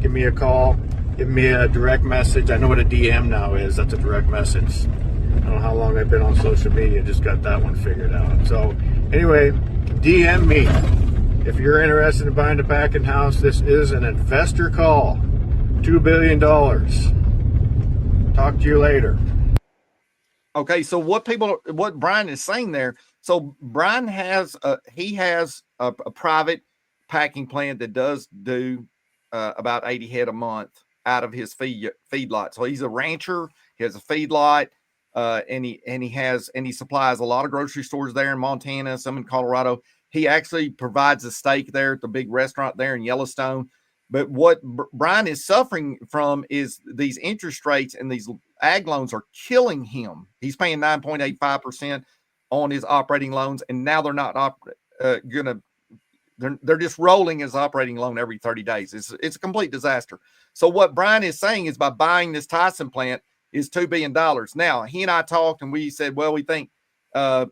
give me a call, give me a direct message. I know what a DM now is. That's a direct message. I don't know how long I've been on social media, just got that one figured out. So anyway, DM me if you're interested in buying the packing house. This is an investor call. $2 billion. Talk to you later. Okay, so what Brian is saying there, so Brian has a private packing plant that does do about 80 head a month out of his feed lot. So he's a rancher, he has a feed lot, and he supplies a lot of grocery stores there in Montana, some in Colorado. He actually provides a steak there at the big restaurant there in Yellowstone. But what Brian is suffering from is these interest rates, and these ag loans are killing him. He's paying 9.85% on his operating loans, and now they're not they're just rolling his operating loan every 30 days. It's a complete disaster. So what Brian is saying is, by buying this Tyson plant is $2 billion. Now, he and I talked, and we said, well, we think, I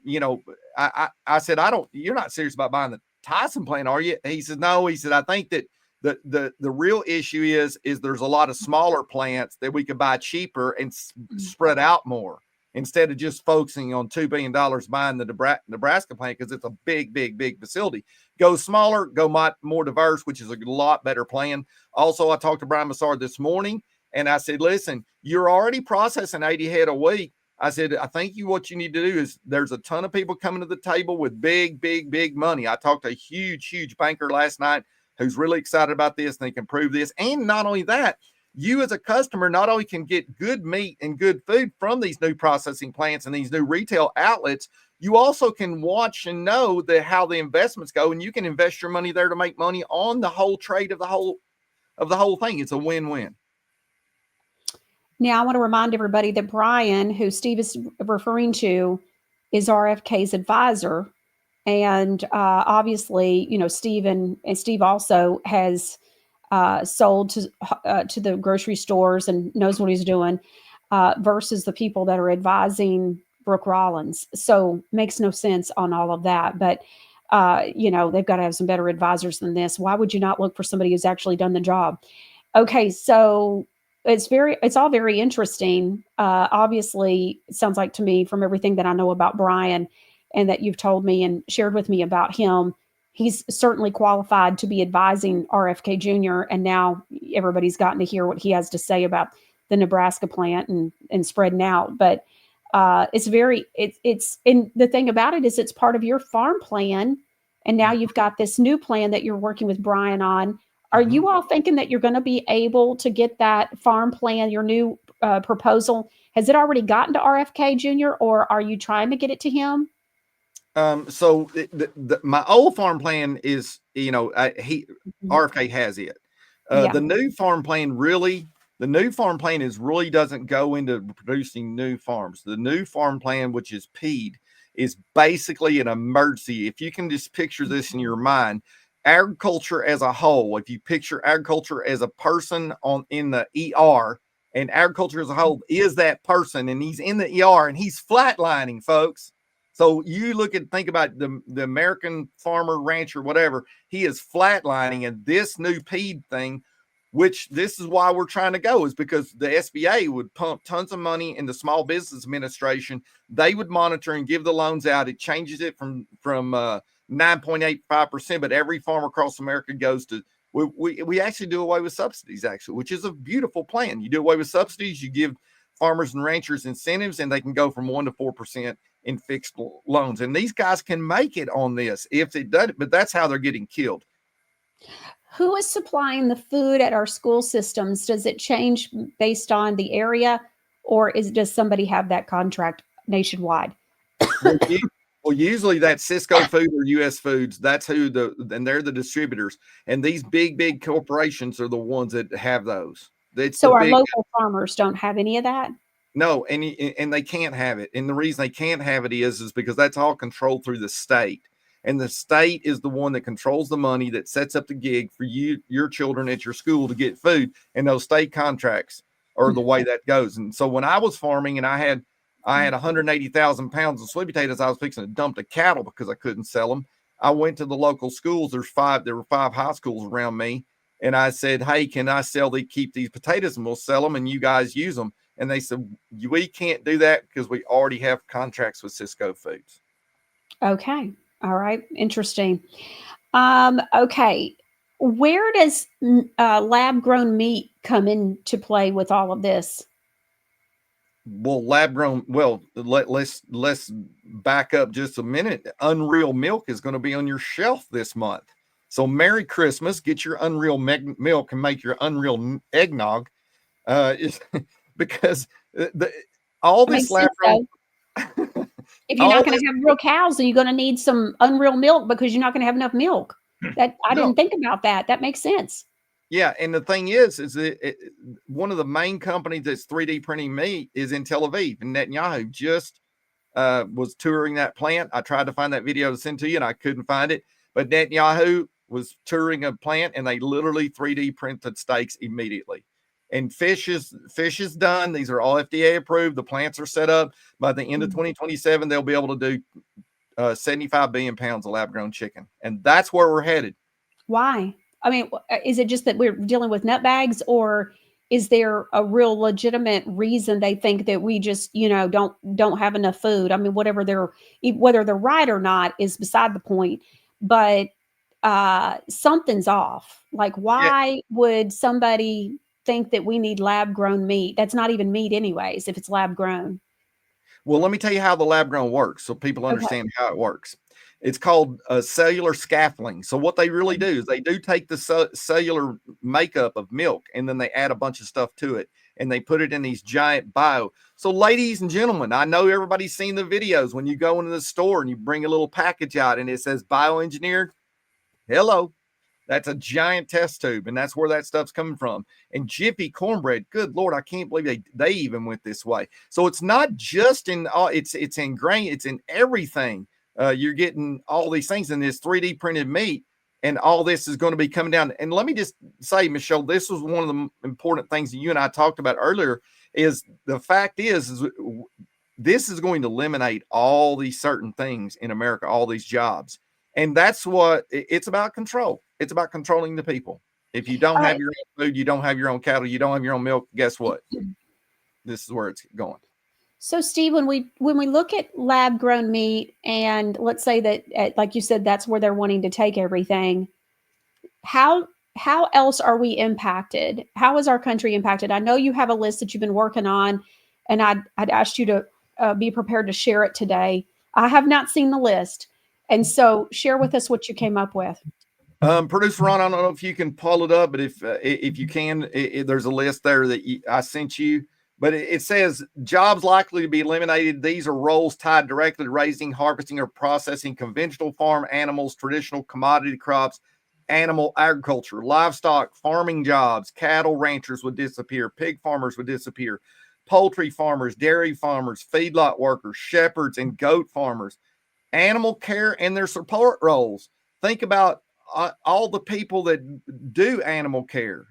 said, you're not serious about buying the Tyson plant, are you? He said, no. He said, I think that the real issue is there's a lot of smaller plants that we could buy cheaper and spread out more, instead of just focusing on $2 billion buying the Nebraska plant, because it's a big facility. Go smaller, go more diverse, which is a lot better plan. Also, I talked to Brian Massard this morning, and I said, listen, you're already processing 80 head a week. I said, I think what you need to do is, there's a ton of people coming to the table with big money. I talked to a huge banker last night who's really excited about this, and they can prove this. And not only that, you as a customer not only can get good meat and good food from these new processing plants and these new retail outlets, you also can watch and know how the investments go, and you can invest your money there to make money on the whole trade of the whole thing. It's a win-win. Now, I want to remind everybody that Brian, who Steve is referring to, is RFK's advisor. And obviously, Steve also has sold to the grocery stores and knows what he's doing, versus the people that are advising Brooke Rollins. So makes no sense on all of that. But, they've got to have some better advisors than this. Why would you not look for somebody who's actually done the job? Okay, so it's all very interesting. Obviously, it sounds like to me, from everything that I know about Brian and that you've told me and shared with me about him, he's certainly qualified to be advising RFK Jr. And now everybody's gotten to hear what he has to say about the Nebraska plant and spreading out. But and the thing about it is, it's part of your farm plan and now you've got this new plan that you're working with Brian on. Are Mhm. you all thinking that you're going to be able to get that farm plan, your new proposal? Has it already gotten to RFK Jr., or are you trying to get it to him? So my old farm plan is, Mhm. RFK has it. Yeah. The new farm plan is really doesn't go into producing new farms. The new farm plan, which is PED, is basically an emergency. If you can just picture this in your mind, agriculture as a whole, if you picture agriculture as a person in the ER, and agriculture as a whole is that person, and he's in the ER and he's flatlining, folks. So you think about the American farmer, rancher, whatever, he is flatlining, and this new PED thing, which this is why we're trying to go, is because the SBA would pump tons of money into Small Business Administration. They would monitor and give the loans out. It changes it from 9.85%, but every farmer across America goes to, we actually do away with subsidies, actually, which is a beautiful plan. You do away with subsidies, you give farmers and ranchers incentives, and they can go from 1% to 4% in fixed loans. And these guys can make it on this if it does, but that's how they're getting killed. Who is supplying the food at our school systems? Does it change based on the area, or does somebody have that contract nationwide? Well, usually that's Cisco Food or US Foods. That's and they're the distributors. And these big corporations are the ones that have those. So our local farmers don't have any of that? No, and they can't have it. And the reason they can't have it is because that's all controlled through the state. And the state is the one that controls the money that sets up the gig for your children at your school to get food. And those state contracts are the way that goes. And so when I was farming and I had 180,000 pounds of sweet potatoes I was fixing to dump to cattle because I couldn't sell them, I went to the local schools. There were 5 high schools around me. And I said, hey, can I keep these potatoes, and we'll sell them and you guys use them? And they said, we can't do that because we already have contracts with Cisco Foods. Okay. All right. Interesting. Okay. Where does lab grown meat come into play with all of this? Well, lab grown. Well, let's back up just a minute. Unreal milk is going to be on your shelf this month. So Merry Christmas. Get your Unreal milk and make your Unreal eggnog. Because all this lab grown. If you're not going to have real cows, then you're going to need some Unreal milk because you're not going to have enough milk. I didn't think about that. That makes sense. Yeah, and the thing is one of the main companies that's 3D printing meat is in Tel Aviv, and Netanyahu just was touring that plant. I tried to find that video to send to you, and I couldn't find it. But Netanyahu was touring a plant, and they literally 3D printed steaks immediately. And fish is done. These are all FDA approved. The plants are set up. By the end of 2027, they'll be able to do 75 billion pounds of lab-grown chicken, and that's where we're headed. Why? I mean, is it just that we're dealing with nut bags, or is there a real legitimate reason they think that we just, don't have enough food? I mean, whether they're right or not is beside the point, but something's off. Like, why would somebody think that we need lab grown meat? That's not even meat anyways, if it's lab grown. Well, let me tell you how the lab grown works so people understand how it works. It's called cellular scaffolding. So what they really do is they do take the cellular makeup of milk, and then they add a bunch of stuff to it, and they put it in these giant bio. So ladies and gentlemen, I know everybody's seen the videos when you go into the store and you bring a little package out and it says bioengineered. Hello. That's a giant test tube, and that's where that stuff's coming from. And Jiffy cornbread, good Lord, I can't believe they even went this way. So it's not just in it's in grain, it's in everything. You're getting all these things in this 3D printed meat, and all this is going to be coming down. And let me just say, Michelle, this was one of the important things that you and I talked about earlier. Is the fact is this is going to eliminate all these certain things in America, all these jobs. And that's what it's about. Control. It's about controlling the people. If you don't have your own food, you don't have your own cattle, you don't have your own milk, guess what? This is where it's going. So Steve, when we look at lab grown meat, and let's say that, like you said, that's where they're wanting to take everything, how else are we impacted? How is our country impacted? I know you have a list that you've been working on, and I'd asked you to be prepared to share it today. I have not seen the list. And so share with us what you came up with. Producer Ron, I don't know if you can pull it up, but if you can, there's a list there that I sent you. But it says jobs likely to be eliminated. These are roles tied directly to raising, harvesting, or processing conventional farm animals, traditional commodity crops, animal agriculture, livestock, farming jobs. Cattle ranchers would disappear. Pig farmers would disappear. Poultry farmers, dairy farmers, feedlot workers, shepherds, and goat farmers. Animal care and their support roles. Think about all the people that do animal care.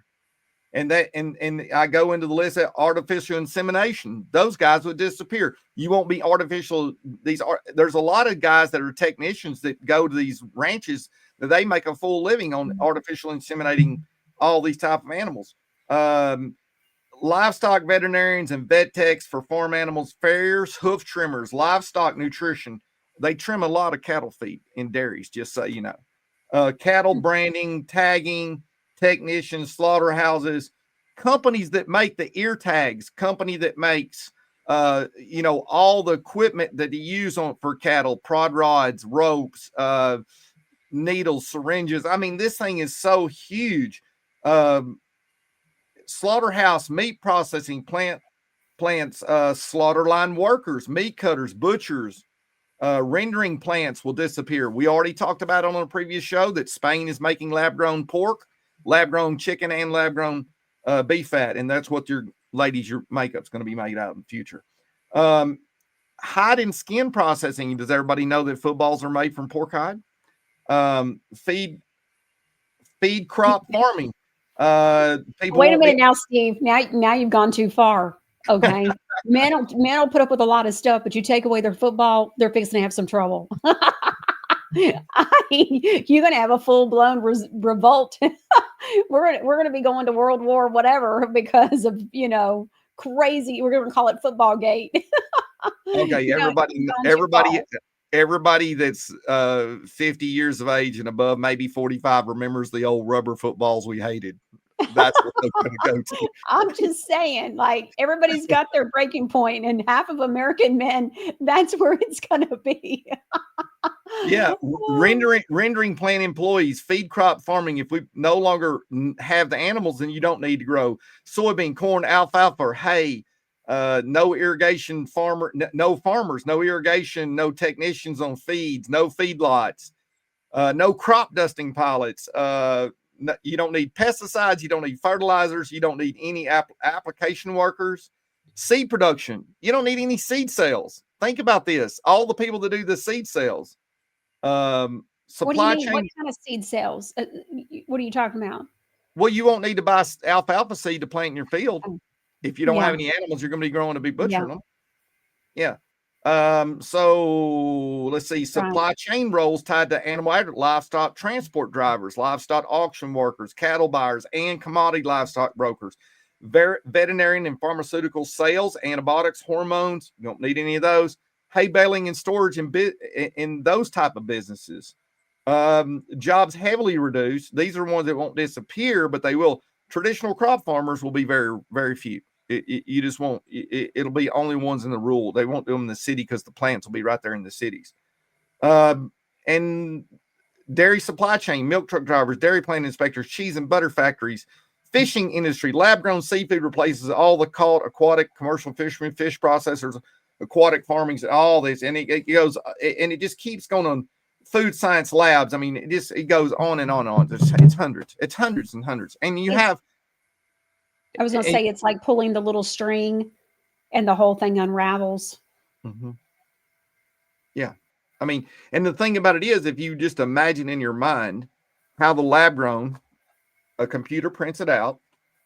And I go into the list of artificial insemination. Those guys would disappear. You won't be artificial. There's a lot of guys that are technicians that go to these ranches that they make a full living on artificial inseminating all these type of animals. Livestock veterinarians and vet techs for farm animals, farriers, hoof trimmers, livestock nutrition. They trim a lot of cattle feed in dairies, just so you know. Cattle branding, tagging, technicians, slaughterhouses, companies that make the ear tags, company that makes all the equipment that you use for cattle, prod rods, ropes, needles, syringes. I mean, this thing is so huge. Slaughterhouse, meat processing plants, slaughter line workers, meat cutters, butchers, rendering plants will disappear. We already talked about on a previous show that Spain is making lab-grown pork, lab-grown chicken, and lab-grown beef fat, and that's what your makeup's going to be made out in the future. Hide and skin processing. Does everybody know that footballs are made from pork hide? Feed crop farming. Wait a minute now, Steve. Now you've gone too far. Okay. men will put up with a lot of stuff, but you take away their football, they're fixing to have some trouble. You're going to have a full-blown revolt. we're going to be going to World War whatever because of, crazy. We're going to call it football gate. Okay. Everybody that's 50 years of age and above, maybe 45, remembers the old rubber footballs we hated. That's what they're going to go to. I'm just saying, like, everybody's got their breaking point, and half of American men, that's where it's going to be. Yeah. Rendering plant employees, feed crop farming. If we no longer have the animals, then you don't need to grow soybean, corn, alfalfa, or hay. No irrigation no farmers, no irrigation, no technicians on feeds, no feedlots, no crop dusting pilots. You don't need pesticides. You don't need fertilizers. You don't need any application workers. Seed production. You don't need any seed sales. Think about this. All the people that do the seed sales. Supply chain. What kind of seed sales? What are you talking about? Well, you won't need to buy alfalfa seed to plant in your field. If you don't have any animals, you're going to be growing to be butchering them. Yeah. So let's see, supply chain roles tied to animal livestock transport drivers, livestock auction workers, cattle buyers, and commodity livestock brokers, veterinarian and pharmaceutical sales, antibiotics, hormones. You don't need any of those. Hay baling and storage in those type of businesses. Jobs heavily reduced. These are ones that won't disappear, but they will. Traditional crop farmers will be very, very few. You just won't. It'll be only ones in the rural. They won't do them in the city because the plants will be right there in the cities. And dairy supply chain, milk truck drivers, dairy plant inspectors, cheese and butter factories, fishing industry, lab-grown seafood replaces all the caught aquatic commercial fishermen, fish processors, aquatic farmings, all this, and it goes, and it just keeps going on. Food science labs. I mean, it goes on and on and on. It's hundreds. It's hundreds and hundreds, and you have. I was going to say, it's like pulling the little string and the whole thing unravels. Mm-hmm. Yeah. I mean, and the thing about it is, if you just imagine in your mind how the lab grown, a computer prints it out,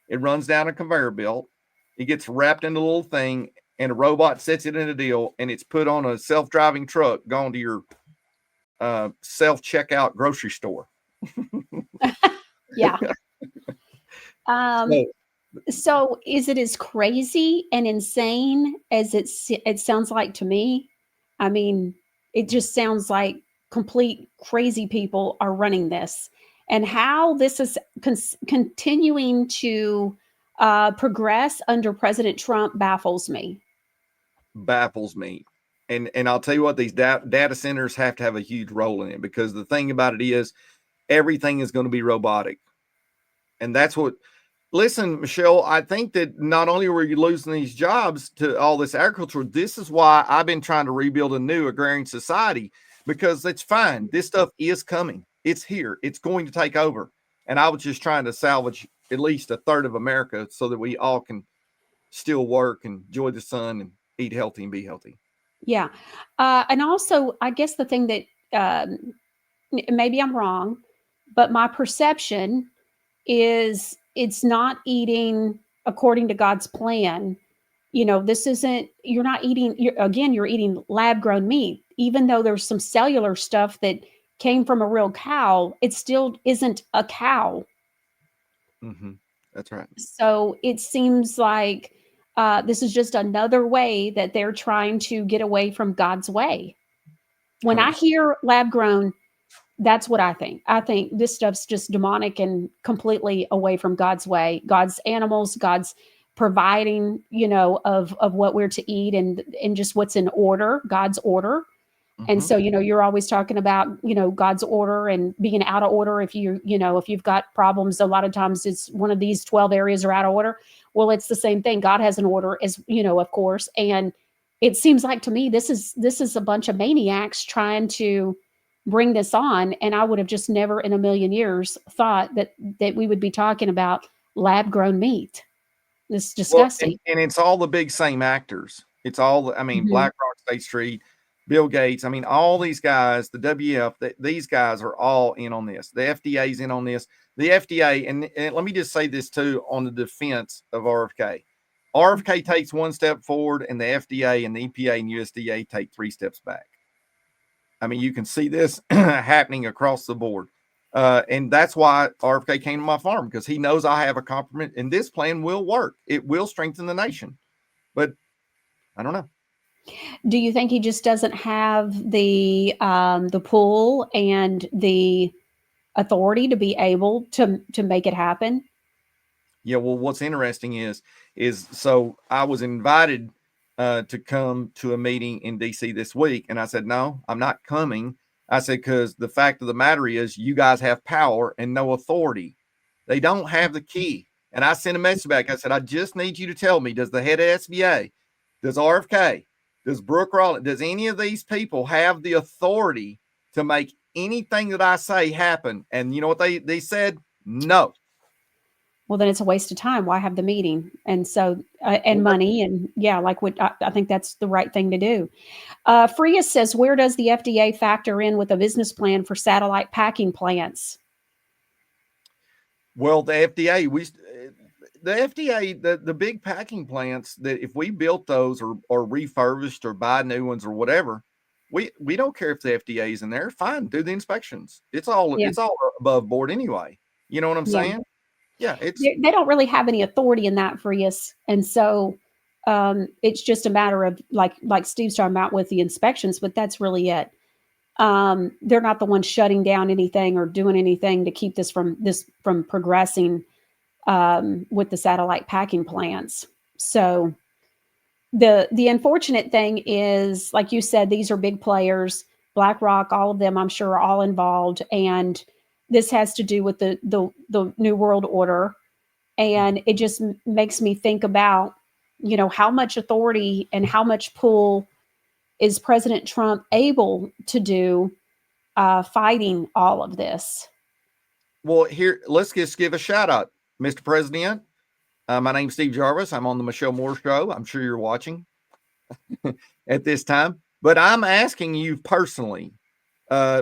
it runs down a conveyor belt, it gets wrapped in a little thing, and a robot sets it in a deal, and it's put on a self-driving truck going to your self-checkout grocery store. Yeah. So is it as crazy and insane as it sounds like to me? I mean, it just sounds like complete crazy people are running this, and how this is continuing to progress under President Trump baffles me. And I'll tell you what, these data centers have to have a huge role in it, because the thing about it is everything is going to be robotic. And that's what, listen, Michelle, I think that not only were you losing these jobs to all this agriculture, this is why I've been trying to rebuild a new agrarian society, because it's fine. This stuff is coming. It's here. It's going to take over. And I was just trying to salvage at least a third of America so that we all can still work and enjoy the sun and eat healthy and be healthy. Yeah. And also, I guess the thing that maybe I'm wrong, but my perception is it's not eating according to God's plan. This isn't, you're not eating, you're eating lab grown meat. Even though there's some cellular stuff that came from a real cow, it still isn't a cow. Mm-hmm. That's right. So it seems like this is just another way that they're trying to get away from God's way. When I hear lab grown, that's what I think. I think this stuff's just demonic and completely away from God's way, God's animals, God's providing, of what we're to eat and just what's in order, God's order. And so, you're always talking about, God's order and being out of order. If if you've got problems, a lot of times it's one of these 12 areas are out of order. Well, it's the same thing. God has an order, as of course. And it seems like to me, this is a bunch of maniacs trying to bring this on. And I would have just never in a million years thought that we would be talking about lab grown meat. It's disgusting. Well, and it's all the big same actors. It's all, BlackRock, State Street, Bill Gates. All these guys, the WF, these guys are all in on this. The FDA's in on this. The FDA, and let me just say this too, on the defense of RFK. RFK takes one step forward, and the FDA and the EPA and USDA take 3 steps back. You can see this happening across the board. And that's why RFK came to my farm, because he knows I have a compromise, and this plan will work. It will strengthen the nation. But I don't know. Do you think he just doesn't have the pull and the authority to be able to make it happen? Yeah. Well, what's interesting is so I was invited to come to a meeting in DC this week, and I said, no, I'm not coming. I said, because the fact of the matter is you guys have power and no authority. They don't have the key. And I sent a message back. I said, I just need you to tell me, does the head of SBA, does RFK, does Brooke Rowland, does any of these people have the authority to make anything that I say happen? And you know what they said? No. Well, then it's a waste of time. Why have the meeting? And so, and money, and I think that's the right thing to do. Freya says, where does the FDA factor in with a business plan for satellite packing plants? Well, the FDA, the big packing plants, that if we built those or refurbished or buy new ones or whatever, we don't care if the FDA is in there. Fine, do the inspections. It's all above board anyway. You know what I'm saying? Yeah, they don't really have any authority in that, Frias, and so it's just a matter of like Steve's talking about with the inspections, but that's really it. They're not the ones shutting down anything or doing anything to keep this from progressing with the satellite packing plants. So the unfortunate thing is, like you said, these are big players. BlackRock, all of them, I'm sure, are all involved, and this has to do with the New World Order. And it just makes me think about, how much authority and how much pull is President Trump able to do fighting all of this? Well, here, let's just give a shout out, Mr. President. My name's Steve Jarvis. I'm on the Michelle Moore Show. I'm sure you're watching at this time, but I'm asking you personally,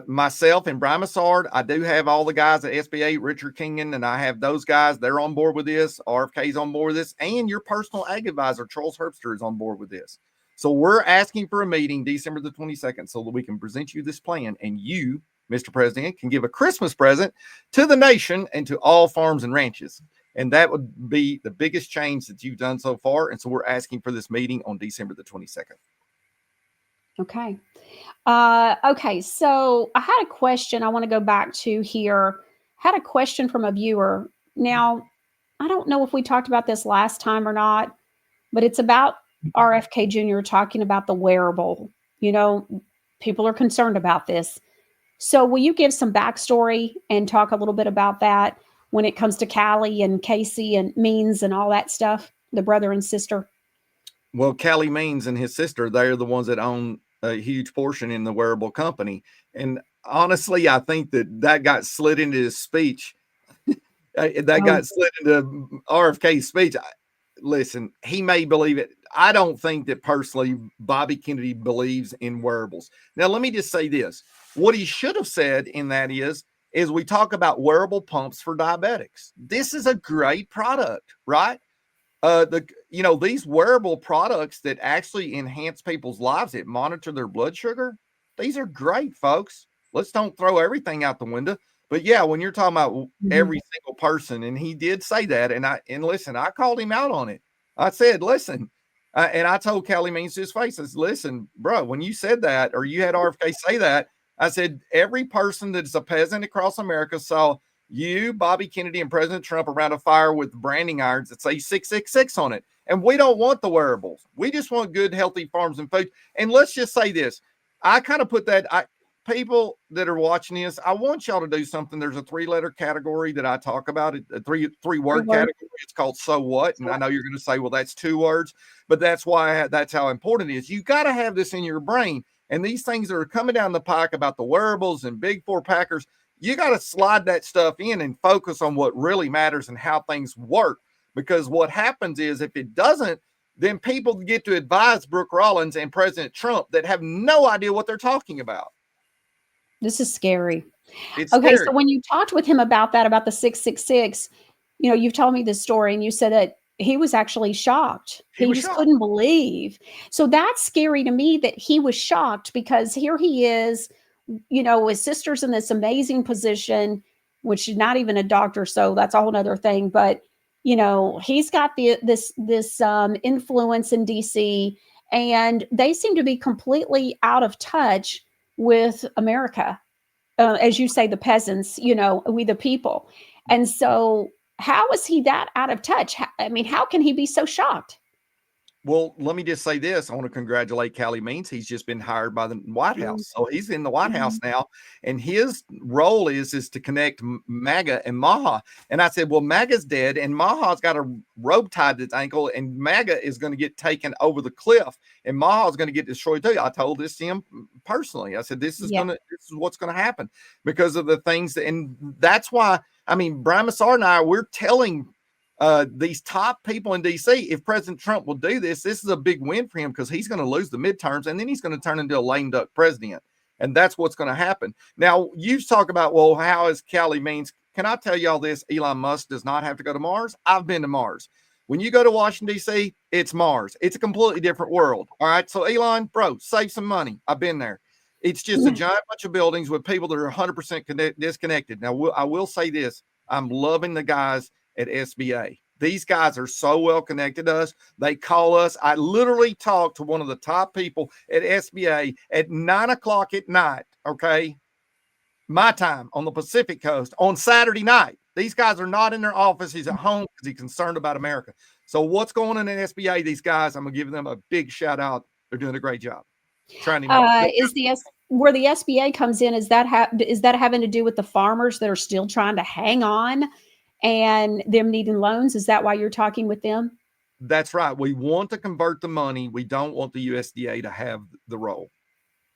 myself and Brian Massard, I do have all the guys at SBA, Richard Kingen, and I have those guys. They're on board with this. RFK's on board with this, and your personal ag advisor, Charles Herbster, is on board with this. So we're asking for a meeting December the 22nd so that we can present you this plan, and you, Mr. President, can give a Christmas present to the nation and to all farms and ranches. And that would be the biggest change that you've done so far. And so we're asking for this meeting on December the 22nd. Okay. Okay. So I had a question I want to go back to here. I had a question from a viewer. Now, I don't know if we talked about this last time or not, but it's about RFK Jr. talking about the wearable, People are concerned about this. So will you give some backstory and talk a little bit about that when it comes to Callie and Casey and Means and all that stuff, the brother and sister? Well, Callie Means and his sister, they're the ones that own a huge portion in the wearable company. And honestly, I think that got slid into his speech. Got slid into RFK's speech. Listen, he may believe it. I don't think that personally Bobby Kennedy believes in wearables. Now, let me just say this. What he should have said in that is we talk about wearable pumps for diabetics. This is a great product, right? These wearable products that actually enhance people's lives, that monitor their blood sugar, these are great, folks. Let's don't throw everything out the window. But yeah, when you're talking about every single person, and he did say that, and listen, I called him out on it. I said, listen, and I told Callie Means to his face, I said, listen, bro, when you said that, or you had RFK say that, I said, every person that's a peasant across America saw you, Bobby Kennedy, and President Trump around a fire with branding irons that say 666 on it. And we don't want the wearables. We just want good, healthy farms and food. And let's just say this. I kind of put that, people that are watching this, I want y'all to do something. There's a 3-letter category that I talk about, a three-word category. It's called So What? And I know you're going to say, well, that's 2 words, but that's how important it is. You got to have this in your brain. And these things that are coming down the pike about the wearables and big 4 packers, you got to slide that stuff in and focus on what really matters and how things work. Because what happens is if it doesn't, then people get to advise Brooke Rollins and President Trump that have no idea what they're talking about. This is scary. It's okay. scary. So when you talked with him about the 666, you've told me this story and you said that he was actually shocked. He just couldn't believe. So that's scary to me that he was shocked, because here he is, his sister's in this amazing position, which is not even a doctor. So that's a whole other thing. But, he's got this influence in DC, and they seem to be completely out of touch with America. As you say, the peasants, we the people. And so how is he that out of touch? How can he be so shocked? Well, let me just say this. I want to congratulate Callie Means. He's just been hired by the White House. So he's in the White House now. And his role is to connect MAGA and Maha. And I said, well, MAGA's dead and Maha's got a rope tied to its ankle, and MAGA is going to get taken over the cliff and Maha's going to get destroyed too. I told this to him personally. I said, this is what's going to happen because of the things and that's why, Brian Massar and I, we're telling these top people in DC, if President Trump will do this is a big win for him, because he's going to lose the midterms and then he's going to turn into a lame duck president. And that's what's going to happen. Now, you talk about, well, how is Callie Means? Can I tell y'all this? Elon Musk does not have to go to Mars. I've been to Mars. When you go to Washington, D.C., it's Mars. It's a completely different world. All right. So, Elon, bro, save some money. I've been there. It's just a giant bunch of buildings with people that are 100% disconnected. Now, I will say this. I'm loving the guys at SBA. These guys are so well connected to us. They call us. I literally talked to one of the top people at SBA at 9:00 at night. Okay. My time on the Pacific Coast on Saturday night. These guys are not in their office. He's at home because he's concerned about America. So what's going on in SBA? These guys, I'm going to give them a big shout out. They're doing a great job. Trying to where the SBA comes in, is that having to do with the farmers that are still trying to hang on and them needing loans? Is that why you're talking with them? That's right. We want to convert the money. We don't want the USDA to have the role.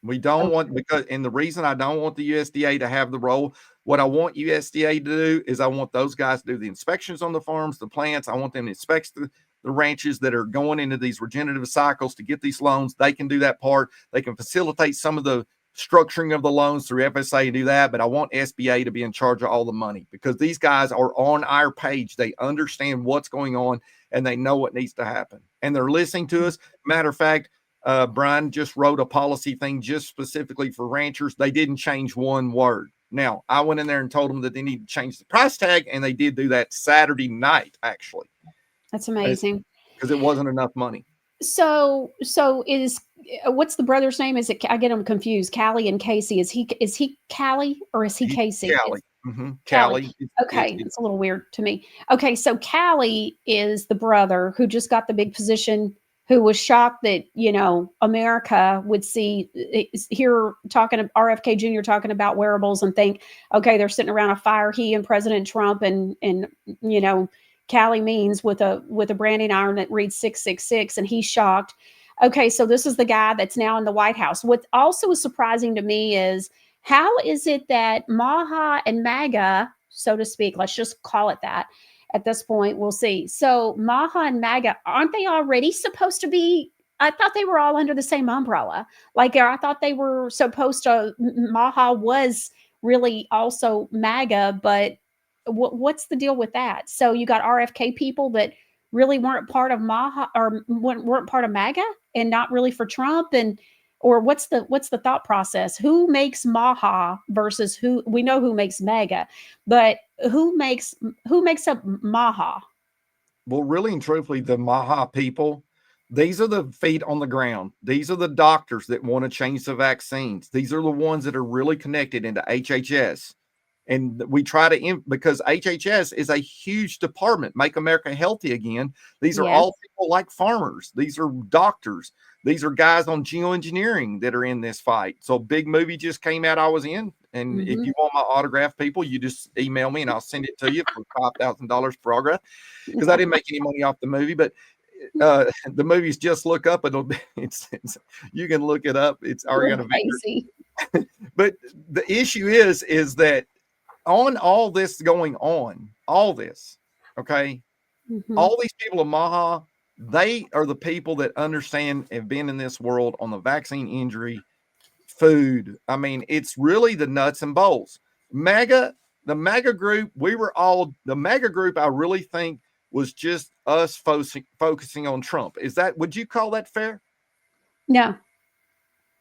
We don't want, and the reason I don't want the USDA to have the role, what I want USDA to do is I want those guys to do the inspections on the farms, the plants. I want them to inspect the ranches that are going into these regenerative cycles to get these loans. They can do that part. They can facilitate some of the structuring of the loans through FSA and do that. But I want SBA to be in charge of all the money, because these guys are on our page. They understand what's going on and they know what needs to happen. And they're listening to us. Matter of fact, Brian just wrote a policy thing just specifically for ranchers. They didn't change one word. Now, I went in there and told them that they need to change the price tag, and they did do that Saturday night, actually. That's amazing. Because it wasn't enough money. So what's the brother's name? Is it, I get them confused, Callie and Casey. Is he Callie or is he Casey? Callie. Callie. Okay. It's a little weird to me. Okay. So Callie is the brother who just got the big position who was shocked that, America would hear RFK Jr. talking about wearables and think, okay, they're sitting around a fire, he and President Trump and Callie Means with a branding iron that reads 666, and he's shocked. Okay, so this is the guy that's now in the White House. What also is surprising to me is, how is it that Maha and MAGA, so to speak, let's just call it that, at this point, we'll see. So Maha and MAGA, aren't they already supposed to be? I thought they were all under the same umbrella. Like, I thought they were supposed to, Maha was really also MAGA, but what's the deal with that? So you got RFK people that really weren't part of Maha, or weren't part of MAGA, and not really for Trump, or what's the thought process? Who makes Maha versus who? We know who makes MAGA, but who makes up Maha? Well, really and truthfully, the Maha people, these are the feet on the ground. These are the doctors that want to change the vaccines. These are the ones that are really connected into HHS. And we try to, because HHS is a huge department, Make America Healthy Again. These are all people like farmers. These are doctors. These are guys on geoengineering that are in this fight. So a big movie just came out I was in. And if you want my autograph, people, you just email me and I'll send it to you for $5,000 per autograph, because I didn't make any money off the movie. But the movie's Just Look Up. It's you can look it up. It's already got a video. But the issue is that on all this going on, all this, okay, all these people of Maha, they are the people that understand, have been in this world on the vaccine injury, food. I mean, it's really the nuts and bolts. The MAGA group, the MAGA group, I really think was just us focusing on Trump. Would you call that fair?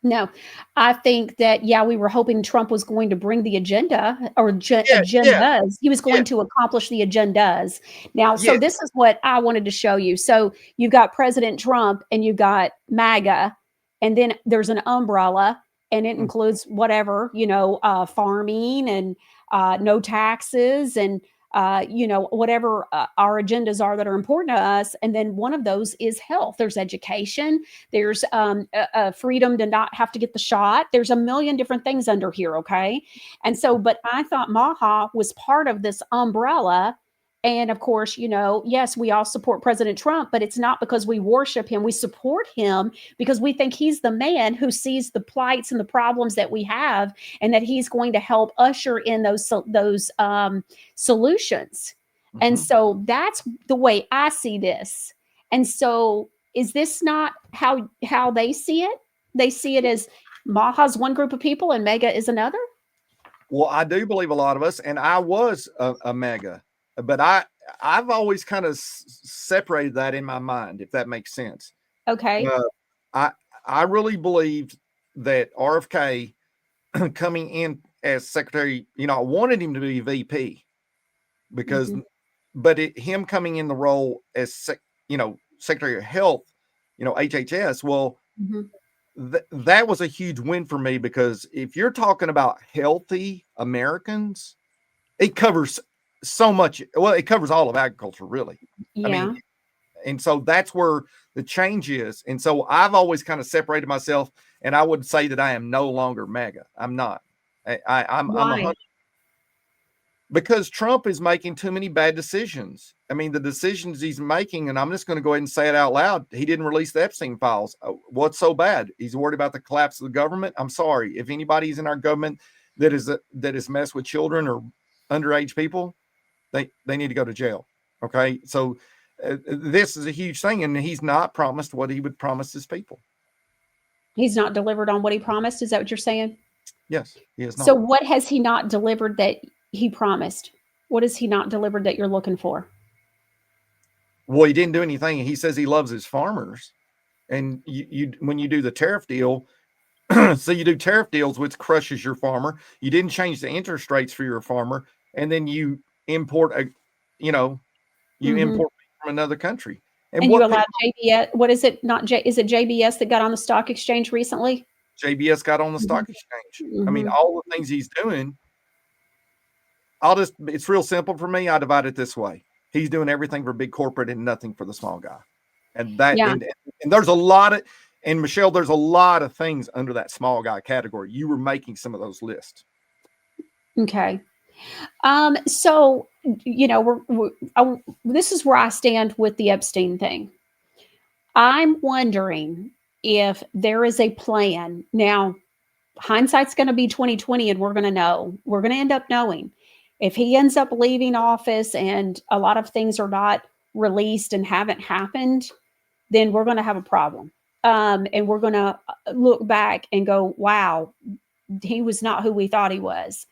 No, I think that, we were hoping Trump was going to bring the agenda, or agendas. He was going to accomplish the agendas. Now, so this is what I wanted to show you. So you've got President Trump and you've got MAGA, and then there's an umbrella, and it includes whatever, farming and no taxes and whatever our agendas are that are important to us. And then one of those is health. There's education. There's freedom to not have to get the shot. There's a million different things under here. Okay. And so, but I thought Maha was part of this umbrella. And of course, yes, we all support President Trump, but it's not because we worship him. We support him because we think he's the man who sees the plights and the problems that we have, and that he's going to help usher in those solutions. And so that's the way I see this. And so, is this not how they see it? They see it as Maha's one group of people and MAGA is another? Well, I do believe a lot of us, and I was a MAGA. But I've always kind of separated that in my mind, if that makes sense. Okay. I really believed that RFK coming in as secretary, I wanted him to be VP because, but him coming in the role as Secretary of Health, HHS. Well, that was a huge win for me, because if you're talking about healthy Americans, it covers so much. Well, it covers all of agriculture, really. I mean, and so that's where the change is. And so I've always kind of separated myself, and I would say that I am no longer MAGA. I'm not. I'm 100, because Trump is making too many bad decisions. I mean, the decisions he's making, and I'm just going to go ahead and say it out loud. He didn't release the Epstein files. What's so bad? He's worried about the collapse of the government. I'm sorry. If anybody's in our government that is messed with children or underage people, they need to go to jail. Okay. So this is a huge thing, and he's not promised what he would promise his people. He's not delivered on what he promised. Is that what you're saying? Yes, he is not. So what has he not delivered that he promised? What has he not delivered that you're looking for? Well, he didn't do anything. He says he loves his farmers. And you when you do the tariff deal, so you do tariff deals, which crushes your farmer. You didn't change the interest rates for your farmer. And then you import import from another country. And you allowed JBS. What is it? Is it JBS that got on the stock exchange recently? JBS got on the stock exchange. I mean, all the things he's doing. It's real simple for me. I divide it this way. He's doing everything for big corporate and nothing for the small guy. And that, and And there's a lot of, and Michelle, there's a lot of things under that small guy category. You were making some of those lists. Okay. So, this is where I stand with the Epstein thing. I'm wondering if there is a plan. Now, hindsight's going to be 2020 and we're going to know. We're going to end up knowing. If he ends up leaving office and a lot of things are not released and haven't happened, then we're going to have a problem. And we're going to look back and go, wow, he was not who we thought he was.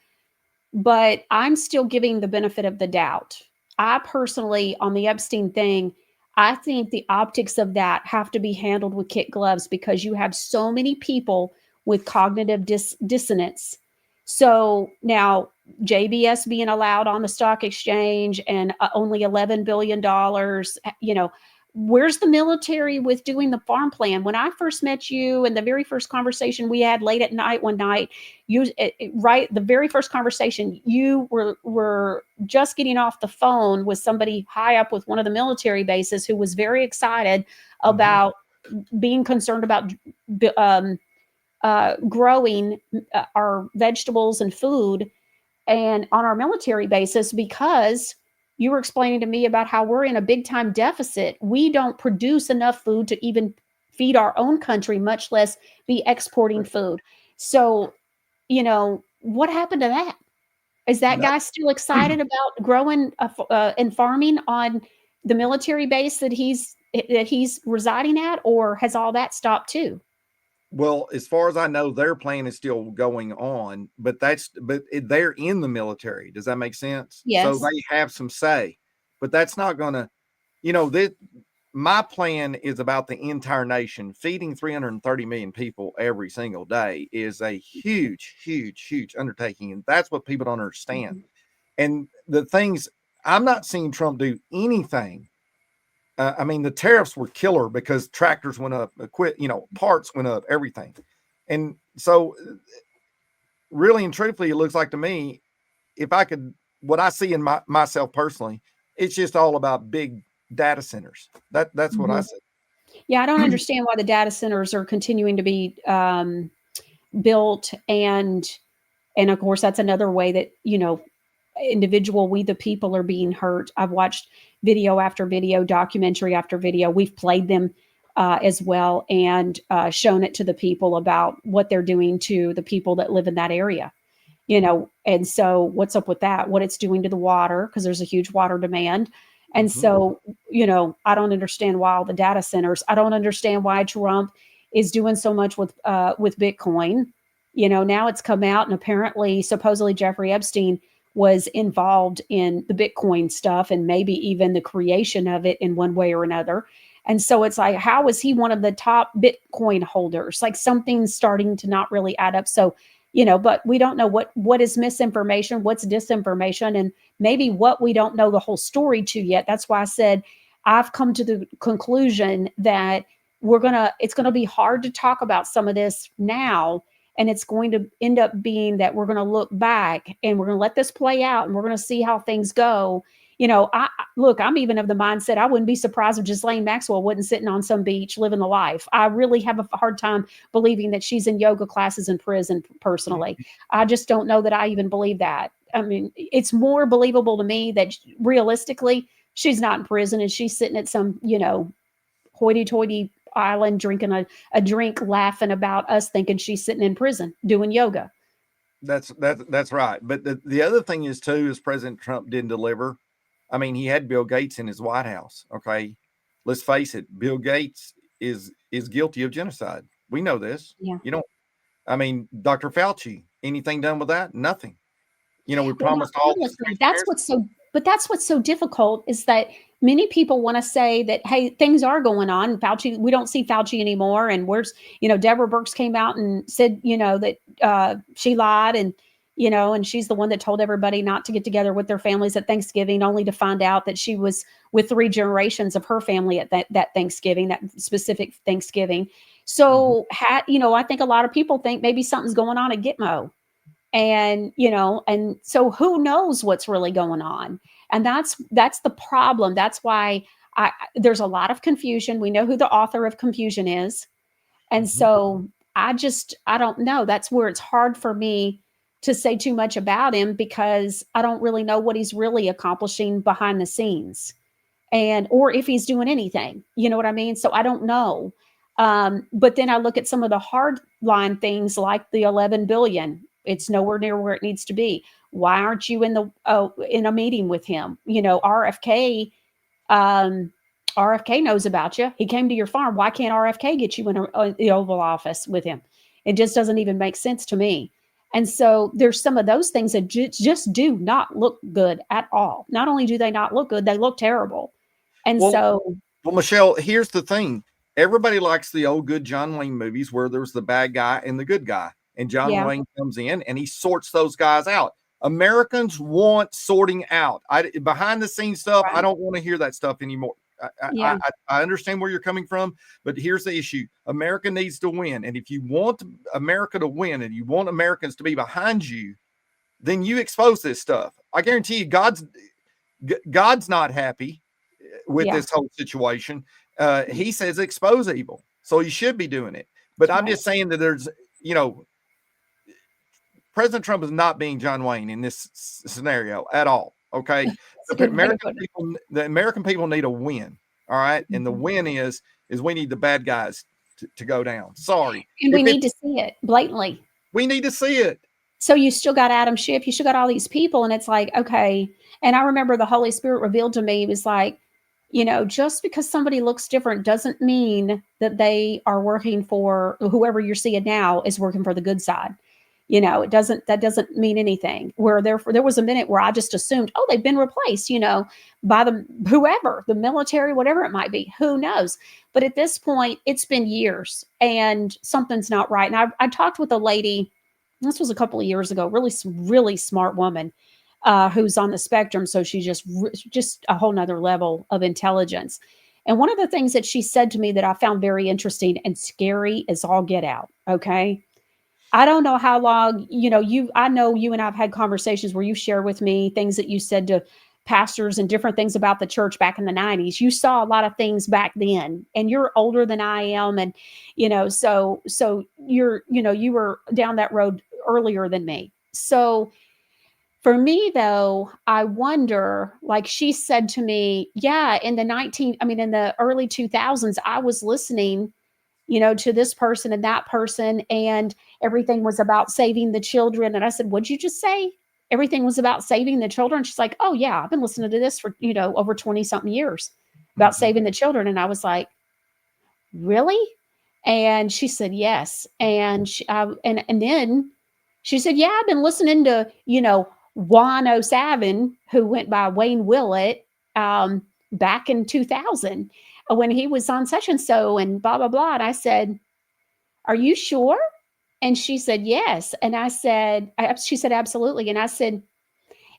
But I'm still giving the benefit of the doubt. I personally, on the Epstein thing, I think the optics of that have to be handled with kid gloves because you have so many people with cognitive dissonance. So now JBS being allowed on the stock exchange and only $11 billion, where's the military with doing the farm plan? When I first met you and the very first conversation we had late at night one night, the very first conversation, you were just getting off the phone with somebody high up with one of the military bases who was very excited about being concerned about growing our vegetables and food and on our military basis because you were explaining to me about how we're in a big time deficit. We don't produce enough food to even feed our own country, much less be exporting food. So, what happened to that? Is that guy still excited about growing and farming on the military base that he's residing at, or has all that stopped too? Well, as far as I know, their plan is still going on, but they're in the military. Does that make sense? Yes. So they have some say, but that's not going to, my plan is about the entire nation. Feeding 330 million people every single day is a huge, huge, huge undertaking. And that's what people don't understand. And the things, I'm not seeing Trump do anything. The tariffs were killer because tractors went up, parts went up, everything. And so really and truthfully, it looks like to me, if I could, what I see in myself personally, it's just all about big data centers. That's what I see. Yeah, I don't understand why the data centers are continuing to be built. And of course, that's another way that, we the people are being hurt. I've watched video after video, documentary after video. We've played them as well and shown it to the people about what they're doing to the people that live in that area. And so what's up with that? What it's doing to the water, because there's a huge water demand. And so, I don't understand why all the data centers, I don't understand why Trump is doing so much with Bitcoin. Now it's come out and apparently, supposedly Jeffrey Epstein was involved in the Bitcoin stuff and maybe even the creation of it in one way or another. And so it's like, how is he one of the top Bitcoin holders? Like something's starting to not really add up. So, but we don't know what is misinformation, what's disinformation, and maybe what we don't know the whole story to yet. That's why I said I've come to the conclusion that it's going to be hard to talk about some of this now. And it's going to end up being that we're going to look back and we're going to let this play out and we're going to see how things go. I'm even of the mindset, I wouldn't be surprised if Ghislaine Maxwell wasn't sitting on some beach living the life. I really have a hard time believing that she's in yoga classes in prison personally. I just don't know that I even believe that. I mean, it's more believable to me that realistically, she's not in prison and she's sitting at some, hoity-toity island drinking a drink, laughing about us thinking she's sitting in prison doing yoga. That's right. But the other thing is too, is President Trump didn't deliver. I mean, he had Bill Gates in his White House. Okay. Let's face it. Bill Gates is guilty of genocide. We know this. Yeah. Dr. Fauci, anything done with that? Nothing. We promised all this. That's what's so difficult is that many people want to say that, hey, things are going on. Fauci, we don't see Fauci anymore. And Deborah Birx came out and said, that she lied and she's the one that told everybody not to get together with their families at Thanksgiving, only to find out that she was with 3 generations of her family at that Thanksgiving, that specific Thanksgiving. So, I think a lot of people think maybe something's going on at Gitmo. And, so who knows what's really going on? And that's the problem. That's why there's a lot of confusion. We know who the author of confusion is. And so I don't know. That's where it's hard for me to say too much about him, because I don't really know what he's really accomplishing behind the scenes, or if he's doing anything, you know what I mean? So I don't know. But then I look at some of the hard line things like the 11 billion. It's nowhere near where it needs to be. Why aren't you in a meeting with him? RFK, RFK knows about you. He came to your farm. Why can't RFK get you in the Oval Office with him? It just doesn't even make sense to me. And so there's some of those things that just do not look good at all. Not only do they not look good, they look terrible. And well, Michelle, here's the thing. Everybody likes the old good John Wayne movies where there's the bad guy and the good guy. And John Wayne comes in and he sorts those guys out. Americans want sorting out. Behind the scenes stuff, right. I don't want to hear that stuff anymore. I understand where you're coming from, but here's the issue. America needs to win. And if you want America to win and you want Americans to be behind you, then you expose this stuff. I guarantee you God's not happy with this whole situation. He says expose evil. So you should be doing it. But I'm just saying that there's, President Trump is not being John Wayne in this scenario at all. Okay. The American people need a win. All right. And the win is we need the bad guys to go down. Sorry. And we need to see it blatantly. We need to see it. So you still got Adam Schiff, you still got all these people. And it's like, okay. And I remember the Holy Spirit revealed to me, it was like, just because somebody looks different doesn't mean that they are working for whoever you're seeing now is working for the good side. That doesn't mean anything. Where there was a minute where I just assumed, oh, they've been replaced, by whoever, the military, whatever it might be, who knows? But at this point, it's been years and something's not right. And I talked with a lady, this was a couple of years ago, really, really smart woman, who's on the spectrum. So she's just a whole nother level of intelligence. And one of the things that she said to me that I found very interesting and scary is all get out. Okay. I don't know how long, I know you and I've had conversations where you share with me things that you said to pastors and different things about the church back in the 90s. You saw a lot of things back then, and you're older than I am. And, so you were down that road earlier than me. So for me, though, I wonder, like she said to me, in the early 2000s, I was listening, to this person and that person, and everything was about saving the children. And I said, what'd you just say? Everything was about saving the children. She's like, oh yeah, I've been listening to this for, over 20 something years about saving the children. And I was like, really? And she said, yes. And and then she said, yeah, I've been listening to, Juan O'Savin, who went by Wayne Willett, back in 2000 when he was on such and so and blah, blah, blah. And I said, are you sure? And she said, yes. And she said, absolutely. And I said,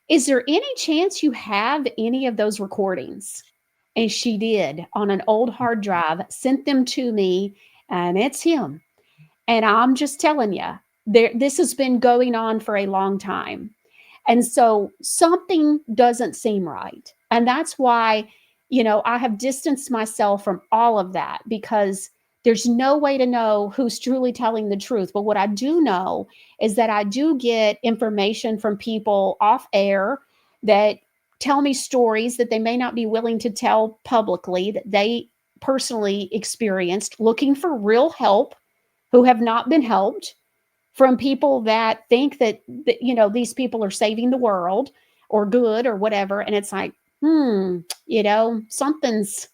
is there any chance you have any of those recordings? And she did, on an old hard drive, sent them to me, and it's him. And I'm just telling you, this has been going on for a long time. And so something doesn't seem right. And that's why, I have distanced myself from all of that, because there's no way to know who's truly telling the truth. But what I do know is that I do get information from people off air that tell me stories that they may not be willing to tell publicly, that they personally experienced, looking for real help, who have not been helped, from people that think that these people are saving the world or good or whatever. And it's like, something's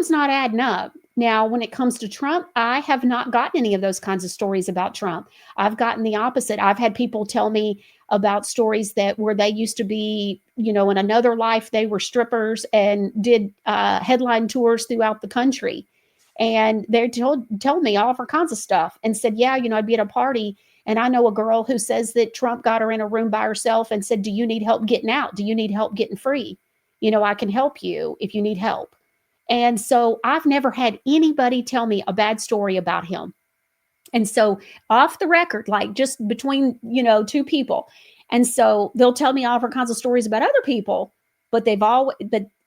not adding up. Now, when it comes to Trump, I have not gotten any of those kinds of stories about Trump. I've gotten the opposite. I've had people tell me about stories where they used to be, in another life, they were strippers and did headline tours throughout the country. And they told me all kinds of stuff and said, I'd be at a party. And I know a girl who says that Trump got her in a room by herself and said, do you need help getting out? Do you need help getting free? I can help you if you need help. And so I've never had anybody tell me a bad story about him. And so off the record, like just between, two people. And so they'll tell me all kinds of stories about other people, but